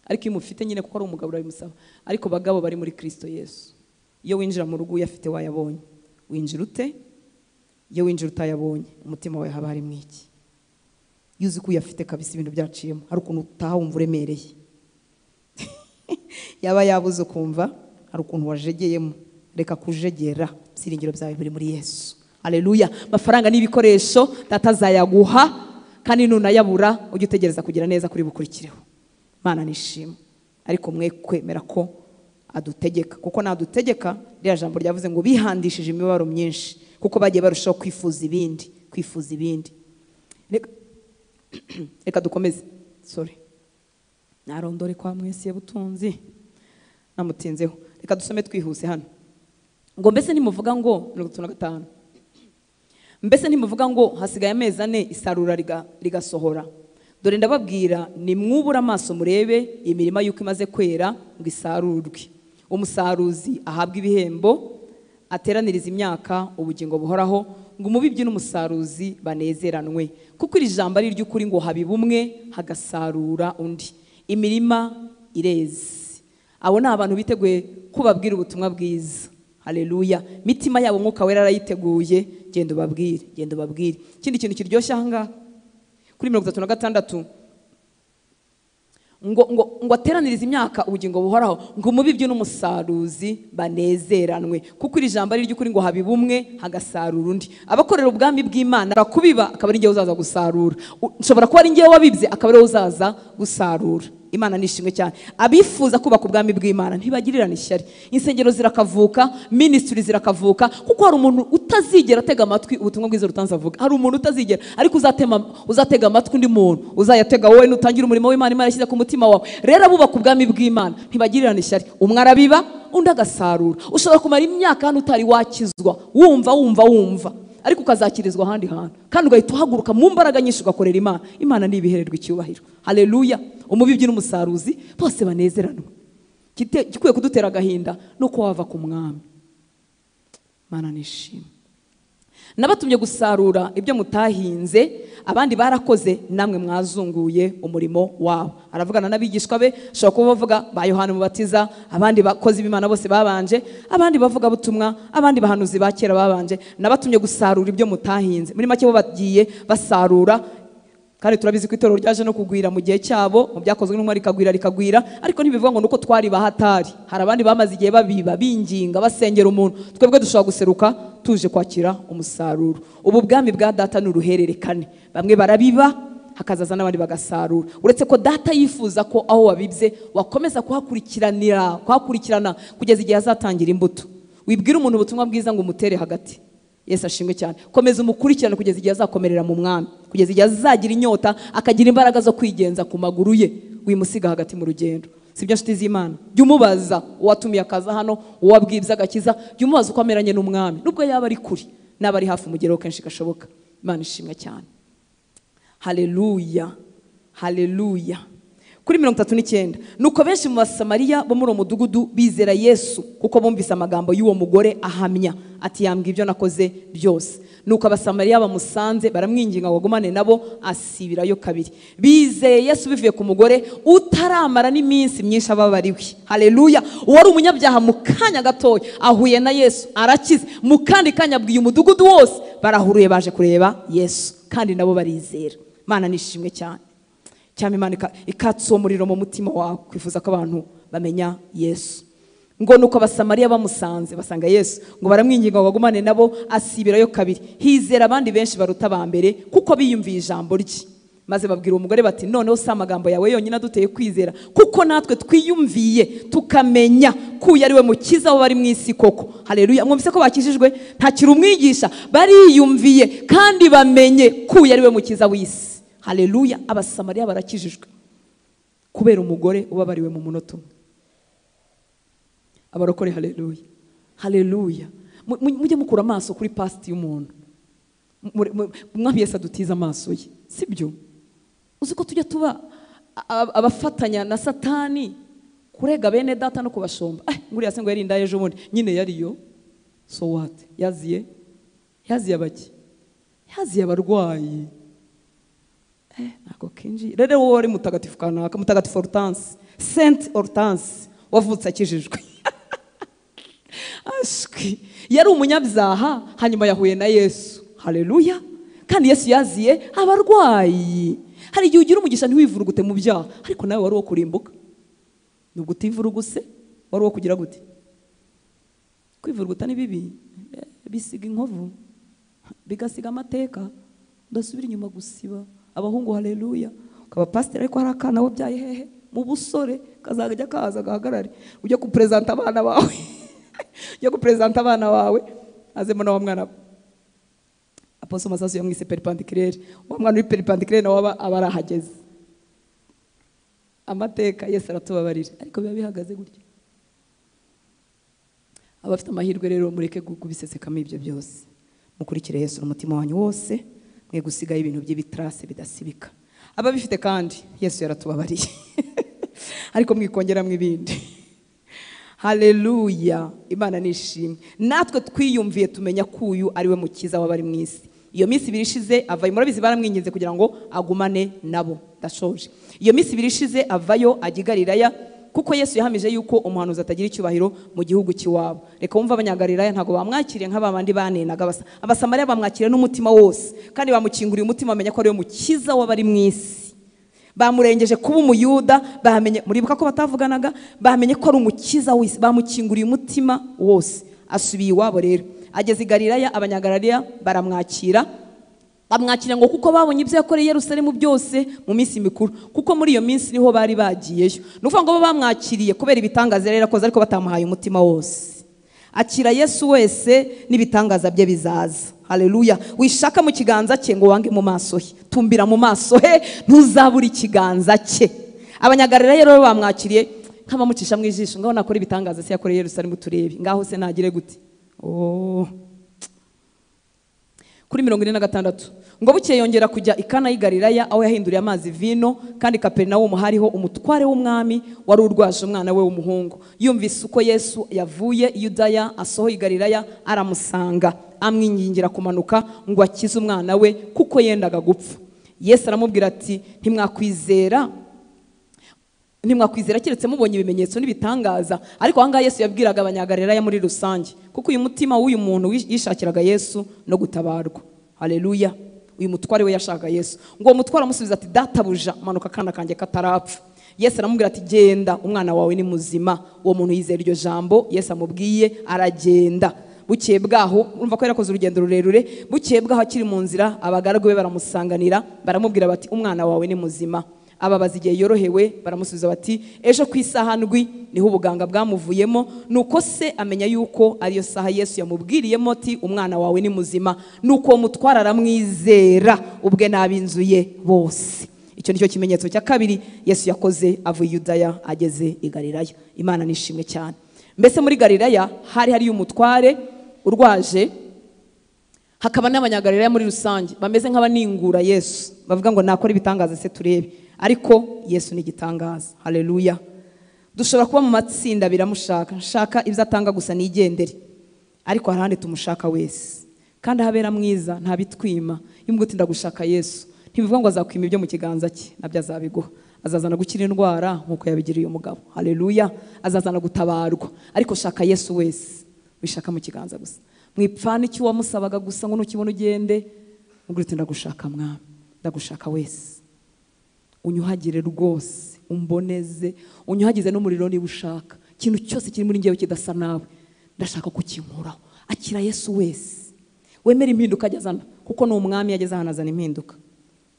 Ariko iyo umufite nyine kuko ari umugabo urabimusaba. Ariko bagabo bari muri Kristo Yesu, iyo winjira mu rugo uyafite wayabonye, winjira ute? Iyo winjira utayabonye umutima wawe haba harimo iki? Iyo uzi ko uyafite kabisa ibintu byaciyemo, hari ukuntu utaha wumva uremereye. Yaba yabuze ukumva hari ukuntu wajegeyemo. Reka kujegera, byiringiro byawe biri muri Yesu. Haleluya. Mafaranga n'ibikoresho data azayaguha, kandi nunayabura ujye utegereza kugira neza kuri bukurikireho. Mana nishima. Ariko mwe kwemera ko adutegeka, kuko nadutegeka rya jambo ryavuze ngo bihandishije imibabaro myinshi, kuko bagiye barushaho kwifuza ibindi. Reka dukomeze. Sorry. Narondore kwa mwese y'ubutunzi. Namutinzeho. Reka dusome twihuse hano. Ngo mbese ntimuvuga ngo 35. Mbese ntimuvuga ngo hasigaye amezi 4 isarura rigasohora. Dore ndababwira ni mwubura amaso murebe imirima yuko imaze kwera ngo isarurwe. Umusaruzi ahabwa ibihembo, ateraniriza imyaka ubugingo buhoraho, ngo umubibyi n'umusaruzi banezeranwe. Kuko iri jambo ari ry'ukuri ngo habiba umwe hagasarura undi. Imirima ireze. Abo ni abantu biteguye kubabwira ubutumwa bwiza. Haleluya. Mitima yabo Mwuka Wera arayiteguye. Genda ubabwire. Ikindi kintu kiryoshye aha kuri 36 ngo ateraniriza imyaka ubugingo buhoraho, ngo umubibyi n'umusaruzi banezeranwe. Kuko iri jambo ari ry'ukuri ngo habiba umwe hagasarura undi. Abakorera ubwami bw'Imana bakubiba akaba ari ngewe uzaza gusarura. Nshobora kuba ari ngewe wabibye akaba ari uzaza gusarura. Imana nishimwe cyane. Abifuza kubaka ubwami bw'Imana ntibagirirana ishyari. Insengero zirakavuka, ministry zirakavuka, kuko hari umuntu utazigera atega amatwi ubutumwa bwiza rutanzavuga. Hari umuntu utazigera, ariko uzatega amatwi undi muntu, uzayatega wowe nutangira umurimo w'Imana Imana yashyize ku mutima wawe. Rero abubaka ubwami bw'Imana ntibagirirana ishyari. Umwe arabiba undi agasarura. Ushobora kumara imyaka hano utari wakizwa, wumva ariko ukazakirizwa ahandi hantu, kandi ugahita uhaguruka mu mbaraga nyinshi ugakorera Imana. Imana nibihererwa icyubahiro. Haleluya. Umubibyi n'umusaruzi bose banezeranwe. Gikwiye kudutera agahinda nuko wava ku mwami. Mana nishima. Nabatumye gusarura ibyo mutahinze, abandi barakoze namwe mwazunguye umurimo wabo. Aravugana n'abigishwa be, shaka kuba bavuga ba Yohana Umubatiza, abandi bakozi b'Imana bose babanje, abandi bavuga butumwa, abandi bahanuzi ba kera babanje. Nabatumye gusarura ibyo mutahinze. Muri make bo bagiye basarura, kandi turabizi ko itorero ryaje no kugwira mu gihe cyabo, mu byakozwe n'umwari rikagwira, ariko ntibivuga ngo nuko twari bahatari. Hari abandi bamaze igihe babiba, binginga, basengera umuntu. Twebwe dushobora guseruka tuje kwakira umusaruro. Ubu bwami bwa data n'uruhererekane. Bamwe barabiba hakazaza n'abandi bagasarura. Uretse ko data yifuza ko aho wabibye wakomeza kuhakurikirana kugeza igihe azatangira imbuto. Wibwira umuntu ubutumwa bwiza ngo umutere hagati. Yesu ashimwe cyane. Komeza umukurikirana kugeza igihe azakomerera mu mwami, kugeza igihe azagira inyota, akagira imbaraga zo kwigenza ku maguru ye. Wimusiga hagati mu rugendo. sibyo nshuti z'Imana? Jya umubaza uwatumiye akaza hano, uwabwibye agakiza, jya umubaza uko ameranye n'umwami, nubwo yaba ari kuri n'aba ari hafi umugereho kenshi gashoboka. Imana ishimwe cyane. Haleluya, haleluya. Kuri 39, nuko benshi mu Basamariya bo muri uwo mudugudu bizera Yesu kuko bumvise amagambo y'uwo mugore ahamya ati yambwiye ibyo nakoze byose. Nuko Abasamariya bamusanze baramwinginga ngo agumane nabo, asibirayo kabiri. Bizeye Yesu bivuye ku mugore utaramara n'iminsi myinshi ababariwe. Haleluya. Uwari umunyabyaha mu kanya gatoya ahuye na Yesu arakize, mu kandi kanya abwiye umudugudu wose barahuruye baje kureba Yesu, kandi nabo barizera. Mana nishimwe cyane. Cyane Imana ikatsa umuriro mu mutima wawe kwifuza ko abantu bamenya Yesu. Ngo nuko Abasamariya bamusanze basanga Yesu, ngo baramwinginga ngo agumane nabo, asibirayo kabiri. Hizera abandi benshi baruta abambere kuko biyumviye ijambo rye. Maze babwira umugore bati noneho si amagambo yawe yonyine aduteye kwizera, kuko natwe twiyumviye tukamenya ko uyu ari we mukiza wo bari mu isi koko. Haleluya. Mwumvise ko bakijijwe ntakiri umwigisha, bariyumviye kandi bamenye ko uyu ari we mukiza w'isi. Haleluya. Abasamariya barakijijwe kubera umugore ubabariwe mu munota umwe. Abarokore haleluya, haleluya. Mujye mukura amaso kuri past y'umuntu. Umwami Yesu adutiza amaso ye, sibyo? Uzi ko tujya tuba abafatanya na Satani kurega bene data no kubashomba. Nguriya se ngo yarinda ejo bundi, nyine yariyo. So what? Yaziye abaki? Yaziye abarwayi. Nako kinji. Rero wowe ari mutagatifu kanaka, mutagatifu Hortense, Saint Hortense wavutse akijijwe. Ashwi. Yari umunyabyaha hanyuma yahuye na Yesu. Haleluya. Kandi Yesu yaziye abarwayi. Hari igihe ugira umugisha ntiwivurugute mu byaha, ariko nawe wari wo kurimbuka. Nubwo utivuruguse wari wo kugira gute? Kwivuruguta ni bibi. Bisiga inkovu, bigasiga amateka, ndasubira inyuma gusiba. Abahungu haleluya. Ukaba pastor ariko hari akana wabyaye hehe mu busore kazajya kaza gahagarare ujye kupresenta abana bawe. Ujye kupresenta abana bawe azemo na wa mwana Apostle Masasu yamwise perpendiculaire. Wa mwana uri perpendiculaire na waba abarahageze. Amateka Yesu aratubabarira, ariko biba bihagaze gutyo. Abafite amahirwe rero mureke gubisesekamo ibyo byose, mukurikire Yesu n'umutima wanyu wose, mwe gusigaye ibintu by'ibitrase bidasibika. Ababifite kandi Yesu yaratubabariye, ariko mwikongeramo ibindi. Haleluya. Imana nishimwe. Natwe twiyumviye tumenya ko uyu ari we mukiza w'abari mu isi. Iyo minsi birishize avayo, murabizi baramwinginze kugira ngo agumane nabo. Dashoje. Iyo minsi birishize avayo ajya i Galilaya, kuko Yesu yahamije yuko umuhanuzi atagira icyubahiro mu gihugu cy'iwabo. Reka wumva abanyagalilaya ntago bamwakiriye nk'abandi banenaga. Abasamariya bamwakiriye n'umutima wose, kandi bamukinguriye umutima bamenya ko ari we mukiza w'abari mu isi. Bamurengeje kuba umuyuda, bamenye, muribuka ko batavuganaga, bamenye ko ari umukiza w'isi, bamukinguriye umutima wose. Asubiye iwabo rero, ageze i Galilaya, abanyagalilaya baramwakira. Bamwakira ngo kuko babonye ibyo yakoreye Yerusalemu byose mu minsi mikuru, kuko muri iyo minsi niho bari bagiyeyo. Nuvuga ngo bamwakiriye kubera ibitangaza rero yakoze, ariko batamuhaye umutima wose. Akira Yesu wese n'ibitangaza bye bizaza. Haleluya. Wishaka mu kiganza cye ngo wange mu maso he, tumbira mu maso he ntuzabura ikiganza cye. Abanyagalilaya rero bamwakiriye nk'abamucisha mu ijisho, ngaho nakora ibitangaza se yakoreye Yerusalemu turebe, ngaho se nagire gute? Kuri 46 ngo bukeye yongera kujya i Kana y'i Galilaya, aho yahinduriye amazi vino, kandi Kaperinawumu hariho umutware w'umwami wari urwaje umwana we w'umuhungu. Yumvise uko Yesu yavuye i Yudaya asohoye i Galilaya, aramusanga amwingingira kumanuka ngo akize umwana we kuko yendaga gupfa. Yesu aramubwira ati ntimwakwizera keretse mubonye ibimenyetso n'ibitangaza. Ariko aha ngaha Yesu yabwiraga abanyagalilaya muri rusange, kuko uyu mutima w'uyu muntu yishakiraga Yesu no gutabarwa. Haleluya. Uyu mutware we yashaka Yesu. Ngo uwo mutware amusubiza ati databuja, manuka akana kanjye katarapfa. Yesu aramubwira ati genda, umwana wawe ni muzima. Uwo muntu yizera iryo jambo Yesu amubwiye, aragenda. Bukeye bwaho, urumva ko yarakoze urugendo rurerure. Bukeye bwaho akiri mu nzira, abagaragu be baramusanganira, baramubwira bati umwana wawe ni muzima. Ababaza igihe yorohewe, baramusubiza bati ejo ku isaha ndwi niho ubuganga bwamuvuyemo. Nuko se amenya yuko ariyo saha Yesu yamubwiriyemo ati umwana wawe ni muzima. Nuko mutwara aramwizera ubwe n'ab'inzu ye bose. icyo nicyo kimenyetso cya kabiri Yesu yakoze avuye i Yudaya ageze i Galilaya. Imana nishimwe cyane. Mbese muri Galilaya hari umutware urwaje, hakaba n'abanyagalilaya muri rusange bameze nk'abaningura Yesu, bavuga ngo nakora ibitangaza se turebe, ariko Yesu ni igitangaza. Haleluya. Dushobora kuba mu matsinda biramushaka, nshaka ibyo atanga gusa nigendere, ariko harahandi tumushaka wese, kandi habera mwiza nta bitwima. Yumva uti ndagushaka Yesu, ntibivuga ngo azakwima ibyo mu kiganza cye, nabyo azabiguha. Azazana gukira indwara nkuko yabigiriye umugabo. Haleluya. Azazana gutabarwa, ariko shaka Yesu wese, wishaka mu kiganza gusa. Mwipfana icyo wamusabaga gusa ngo nukibona ugende, mubwire uti ndagushaka mwami, ndagushaka wese, unyuhagire rwose, umboneze, unyuhagize n'umuriro niba ushaka. Ikintu cyose kiri muri ngewe kidasa nawe ndashaka kukinkuraho. Akira Yesu wese, wemera impinduka ajyazana, kuko ni umwami yageze ahantu azana impinduka.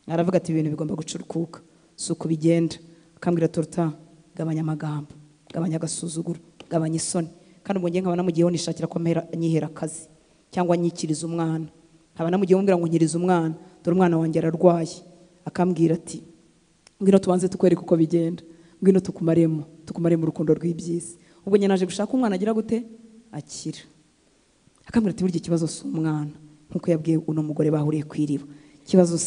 Aravuga ati ibintu bigomba gucurukuka, si uko bigenda. Akambwira Torta, gabanya amagambo, gabanya agasuzuguro, gabanya isoni. Kandi ubwo ngiye nkaba namugiyeho nishakira ko nyihera akazi cyangwa nyikiriza umwana, nkaba namugiyeho mbwira ngo nkiriza umwana, dore umwana wanjye ararwaye. Akambwira ati ngwino tubanze tukwereke uko bigenda, ngwino tukumaremo urukundo rw'ibyiza. Ubwo nyine naje gushaka umwana agira gute akira. Akambwira ati burya ikibazo si umwana, nkuko yabwiye uno mugore bahuriye ku iriba. Ikibazo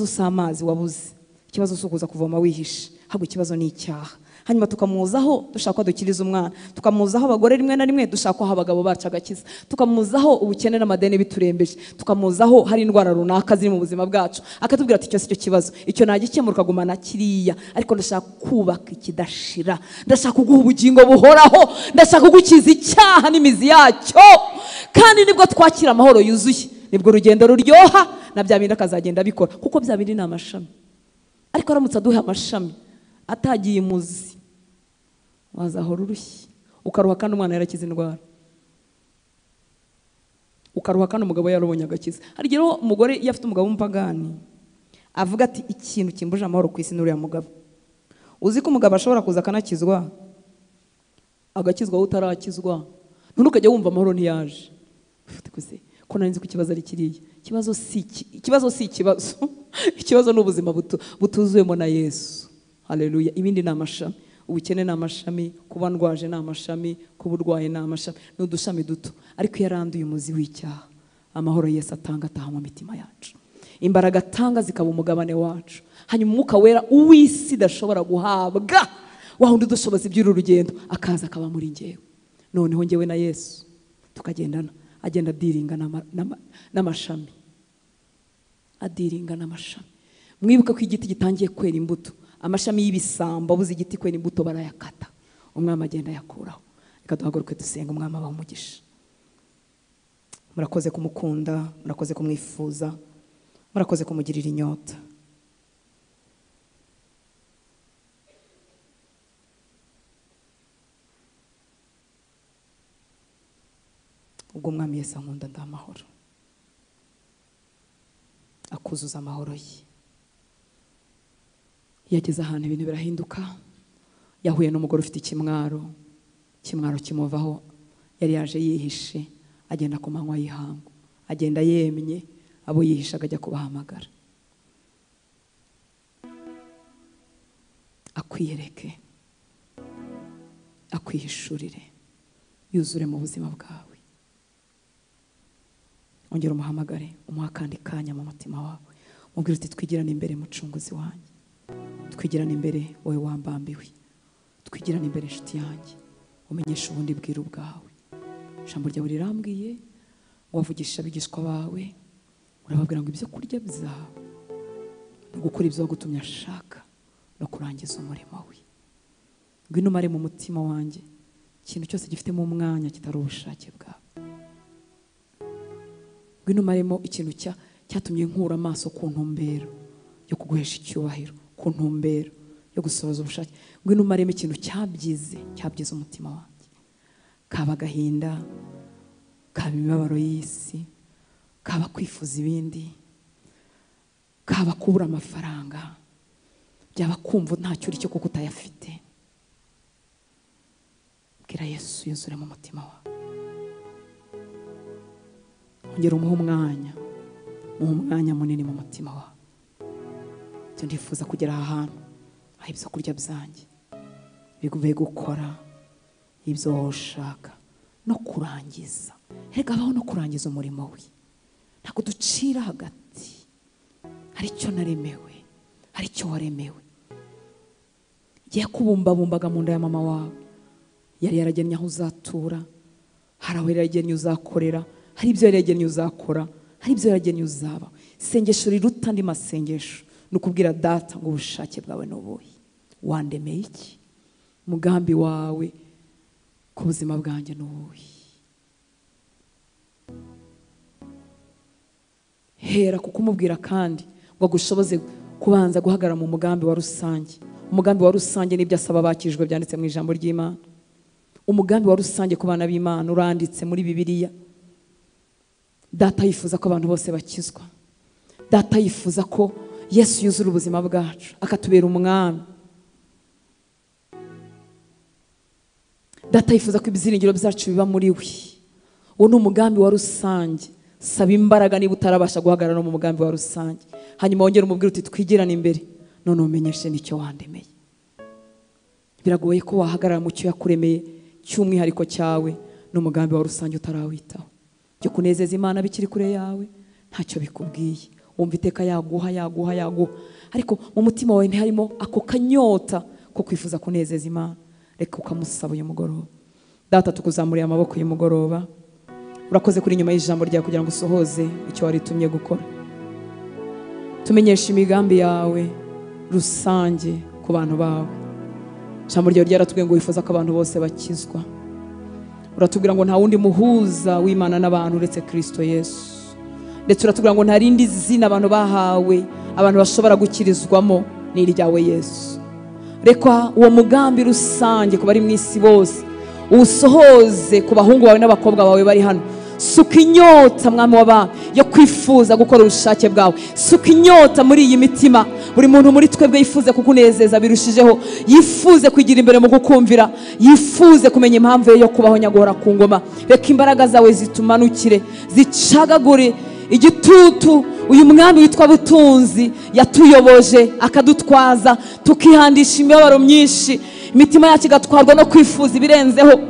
si amazi wabuze, ikibazo si ukuza kuvoma wihishe, ahubwo ikibazo ni icyaha. Hanyuma tukamuzaho dushaka ko dukiriza umwana, tukamuzaho abagore rimwe na rimwe dushaka ko abagabo bacu agakiza, tukamuzaho ubukene n'amadeni biturembeje, tukamuzaho hari indwara runaka ziri mu buzima bwacu. Akatubwira ati icyo si cyo kibazo, icyo nagikemura ukagumana kiriya, ariko ndashaka kubaka ikidashira, ndashaka kuguha ubugingo buhoraho, ndashaka kugukiza icyaha n'imizi yacyo. Kandi nibwo twakira amahoro yuzuye, nibwo urugendo ruryoha, na bya bindi akazagenda bikora, kuko bya bindi ni amashami. Ariko aramutse aduha amashami atagiye imuzi, wazahora urushye, ukaruha kandi umwana yarakize indwara, ukaruha kandi umugabo yarabonye agakiza. Hari igihe umugore iyo afite umugabo w'umupagani avuga ati ikintu kimbuje amahoro ku isi n'uriya mugabo. Uzi ko umugabo ashobora kuza akanakizwa, agakizwa wowe utarakizwa, none ukajya wumva amahoro ntiyaje. Ko nari nzi ko ikibazo ari kiriya. Ikibazo si ikibazo ikibazo ni ubuzima butuzuyemo na Yesu. Haleluya. Ibindi ni amashami, ubukene ni amashami, kuba ndwaje ni amashami, kuba urwaye ni amashami, ni udushami duto. Ariko yaranduye umuzi w'icyaha, amahoro Yesu atanga ataha mu mitima yacu, imbaraga atanga zikaba umugabane wacu. Hanyuma umwuka wera uw'isi idashobora guhabwa, wahundi udushoboza iby'uru rugendo, akaza akaba muri ngewe. Noneho ngewe na Yesu tukagendana, agenda adiringa n'amashami, adiringa n'amashami. Mwibuka ko igiti gitangiye kwera imbuto, amashami y'ibisamba abuze igiti kwera imbuto barayakata, umwami agenda yakuraho. Reka duhaguruke dusenga, umwami abaha umugisha. Murakoze kumukunda, murakoze kumwifuza, murakoze kumugirira inyota. Ubwo umwami Yesu ankunda ndaha amahoro, akuzuza amahoro ye. Yageze ahantu ibintu birahinduka, yahuye n'umugore ufite ikimwaro kimuvaho. Yari yaje yihishe, agenda ku manywa y'ihangu, agenda yemye, abo yihishaga ajya kubahamagara. Akwiyereke, akwihishurire, yuzure mu buzima bwawe. Ongera umuhamagare, umuha kandi kanya mu mutima wawe, mubwire uti twigirane imbere mucunguzi wanjye, twigirane imbere wowe wambambiwe, twigirane imbere inshuti yanjye, umenyesha ubundi bwiru bwawe. Ijambo ryawe rirambwiye, wavugisha abigishwa bawe, urababwira ngo ibyo kurya byawe no gukora ibyo wagutumye ashaka no kurangiza umurimo we. Ngwino umare mu mutima wanjye ikintu cyose gifitemo umwanya kitari ubushake bwawe. Ngwino umaremo ikintu cyatumye nkura amaso ku ntumbero yo kuguhesha icyubahiro, ku ntumbero yo gusohoza ubushake. Ngwino umaremo ikintu cyabyize umutima wanjye, kaba agahinda, kaba imibabaro y'isi, kaba kwifuza ibindi, kaba kubura amafaranga, byaba kumva ntacyo uri cyo kuko utayafite. Bwira Yesu yuzure mu mutima wawe, ongera umuhe umwanya munini mu mutima wawe. ndifuza kugera aha hantu aho ibyo kurya byanjye biguve gukora ibyo ushaka no kurangiza. Erega abaho no kurangiza umurimo we. Ntabwo ducira hagati. Hari icyo naremewe, hari icyo waremewe. Igihe kubumbabumbaga mu nda ya mama wawe yari yaragennye aho uzatura, hari aho yaragennye uzakorera, hari ibyo yaragennye uzakora, hari ibyo yaragennye uzaba. Isengesho riruta andi masengesho ni ukubwira data ngo ubushake bwawe ni ubuhe, wandemeye iki, umugambi wawe ku buzima bwanjye ni ubuhe. Hera kuko umubwira kandi ngo agushoboze kubanza guhagarara mu mugambi wa rusange. Umugambi wa rusange nibyo asaba bakijwe byanditse mu ijambo ry'Imana. Umugambi wa rusange ku bana b'Imana uranditse muri Bibiliya. Data yifuza ko abantu bose bakizwa. Data yifuza ko Yesu yuzura ubuzima bwacu akatubera umwami. Data yifuza ko ibyiringiro byacu biba muri we. Uwo ni umugambi wa rusange. Saba imbaraga niba utarabasha guhagarara mu mugambi wa rusange. Hanyuma wongera umubwire uti twigirane imbere none umenyeshe nicyo wandemeye. Biragoye ko wahagarara mu cyo yakuremeye cy'umwihariko cyawe n'umugambi wa rusange utarawitaho. Byo kunezeza Imana bikiri kure yawe ntacyo bikubwiye. Wumva iteka yaguha ariko mu mutima wawe ntiharimo ako kanyota ko kwifuza kunezeza Imana. Reka ukamusaba uyu mugoroba. Data tukuzamuriye amaboko uyu mugoroba. Urakoze kuri nyuma y'ijambo ryawe kugira ngo usohoze icyo waritumye gukora. Tumenyesha imigambi yawe rusange ku bantu bawe. Ijambo ryawe ryaratubwiye ngo wifuza ko abantu bose bakizwa. Uratubwira ngo nta wundi muhuza w'Imana n'abantu uretse Kristo Yesu. Ndetse uratubwira ngo nta rindi zina abantu bahawe abantu bashobora gukirizwamo ni iryawe Yesu. Reka uwo mugambi rusange ku bari mu isi bose usohoze ku bahungu bawe n'abakobwa bawe bari hano. Suka inyota mwami w'abami yo kwifuza gukora ubushake bwawe. Suka inyota muri iyi mitima. Buri muntu muri twebwe yifuze kukunezeza birushijeho, yifuze kwigira imbere mu kukumvira, yifuze kumenya impamvu yo kubaho nyagora ku ngoma. Reka imbaraga zawe zitumanukire, zicagagure igitutu uyu mwami witwa butunzi yatuyoboje akadutwaza tukihandisha imibabaro myinshi. Imitima yacu igatwarwa no kwifuza ibirenzeho.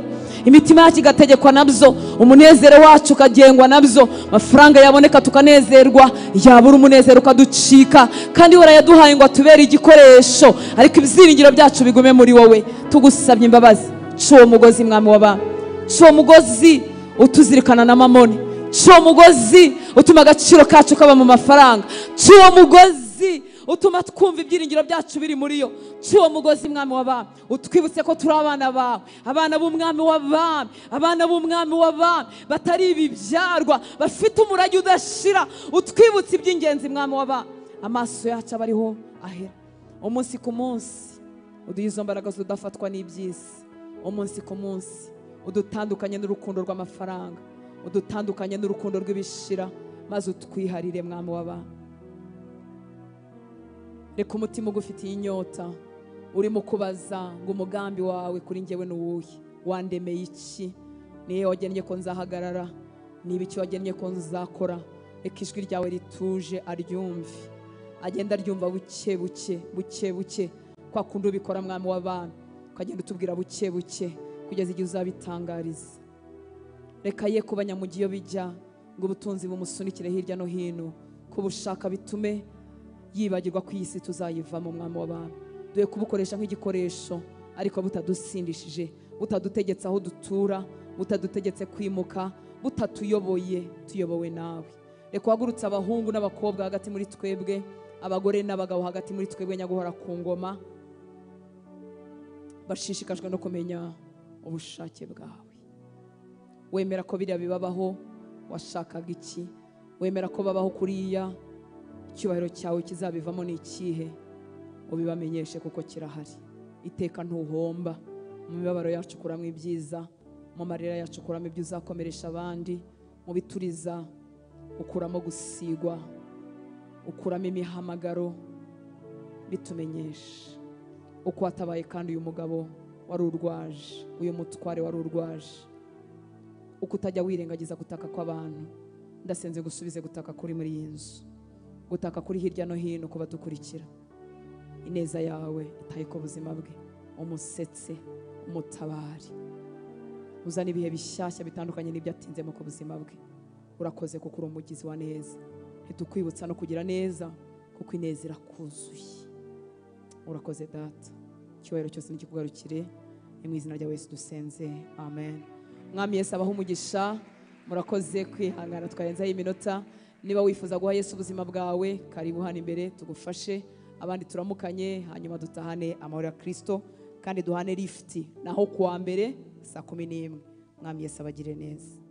Imitima yacu igategekwa nabyo, umunezero wacu ukagengwa nabyo. Amafaranga yaboneka tukanezerwa, yabura umunezero ukaducika. Kandi warayaduhaye ngo atubere igikoresho, ariko ibyiringiro byacu bigume muri wowe. Tugusabye imbabazi. Cyo mugozi mwami w'abami, cyo mugozi utuzirikana na mamoni, cyo mugozi utuma agaciro kacu kaba mu mafaranga, cyo mugozi utuma twumva ibyiringiro byacu biri muri yo. Cyo mugozi mwami w'abami utwibutse ko turi abana bawe, abana b'umwami w'abami, abana b'umwami w'abami batari ibibyarwa, bafite umurage udashira. Utwibutse iby'ingenzi mwami w'abami. Amaso yacu abariho ahera umunsi ku munsi. Uduha izo mbaraga udafatwa n'iby'isi. Umunsi ku munsi udutandukanye n'urukundo rw'amafaranga, udutandukanye n'urukundo rw'ibishira, maze utwiharire mwami w'abami. Reka umutima ugufitiye inyota urimo kubaza ngo umugambi wawe kuri njyewe n'uwuhe, wandemeye iki, niyo wagennye ko nzahagarara, niba icyo wagennye ko nzakora. Reka ijwi ryawe rituje aryumve, agenda aryumva buke buke kwa kundi ubikora mwami w'abami, ukagenda utubwira buke buke kugeza igihe uzabitangariza. Reka ye kuba nyamugi iyo bijya ngo ubutunzi bumusunikire hirya no hino, kubushaka bitume yibagirwa ko iyi si tuzayivamo mwami w'abami. Duhe kubukoresha nk'igikoresho ariko butadusindishije, butadutegetse aho dutura, butadutegetse kwimuka, butatuyoboye, tuyobowe nawe. Reka wagurutse abahungu n'abakobwa hagati muri twebwe, abagore n'abagabo hagati muri twebwe nyaguhora ku ngoma, bashishikajwe no kumenya ubushake bwawe. Wemera ko biriya bibabaho, washakaga iki? Wemera ko babaho kuriya, icyubahiro cyawe kizabivamo ni ikihe? Ubibamenyeshe kuko kirahari. Iteka ntuhomba. Mu mibabaro yacu kuramo ibyiza, mu marira yacu kuramo ibyo uzakomeresha abandi, mu bituriza ukuramo gusigwa, ukuramo imihamagaro. Bitumenyeshe uko watabaye kandi uyu mugabo wari urwaje, uyu mutware wari urwaje, uko utajya wirengagiza gutaka kw'abantu. Ndasenze gusubize gutaka kuri muri iyi nzu, gutaka kuri hirya no hino kuba dukurikira. ineza yawe itaye ku buzima bwe, umusetse, umutabari, uzana ibihe bishyashya bitandukanye n'ibyo atinzemo ku buzima bwe. Urakoze kuko uri umugizi wa neza, ntitukwibutsa no kugira neza kuko ineza irakuzuye. Urakoze data, icyubahiro cyose nikikugarukire, ni mu izina rya Yesu dusenze, amen. Mwami Yesu abaho umugisha, murakoze kwihangana twarenzaho iminota. Niba wifuza guha Yesu ubuzima bwawe, karibu hano imbere tugufashe, abandi turamukanye, hanyuma dutahane amahoro ya Kristo kandi duhane lifti naho kuwa mbere saa 11. Mwami Yesu abagire neza.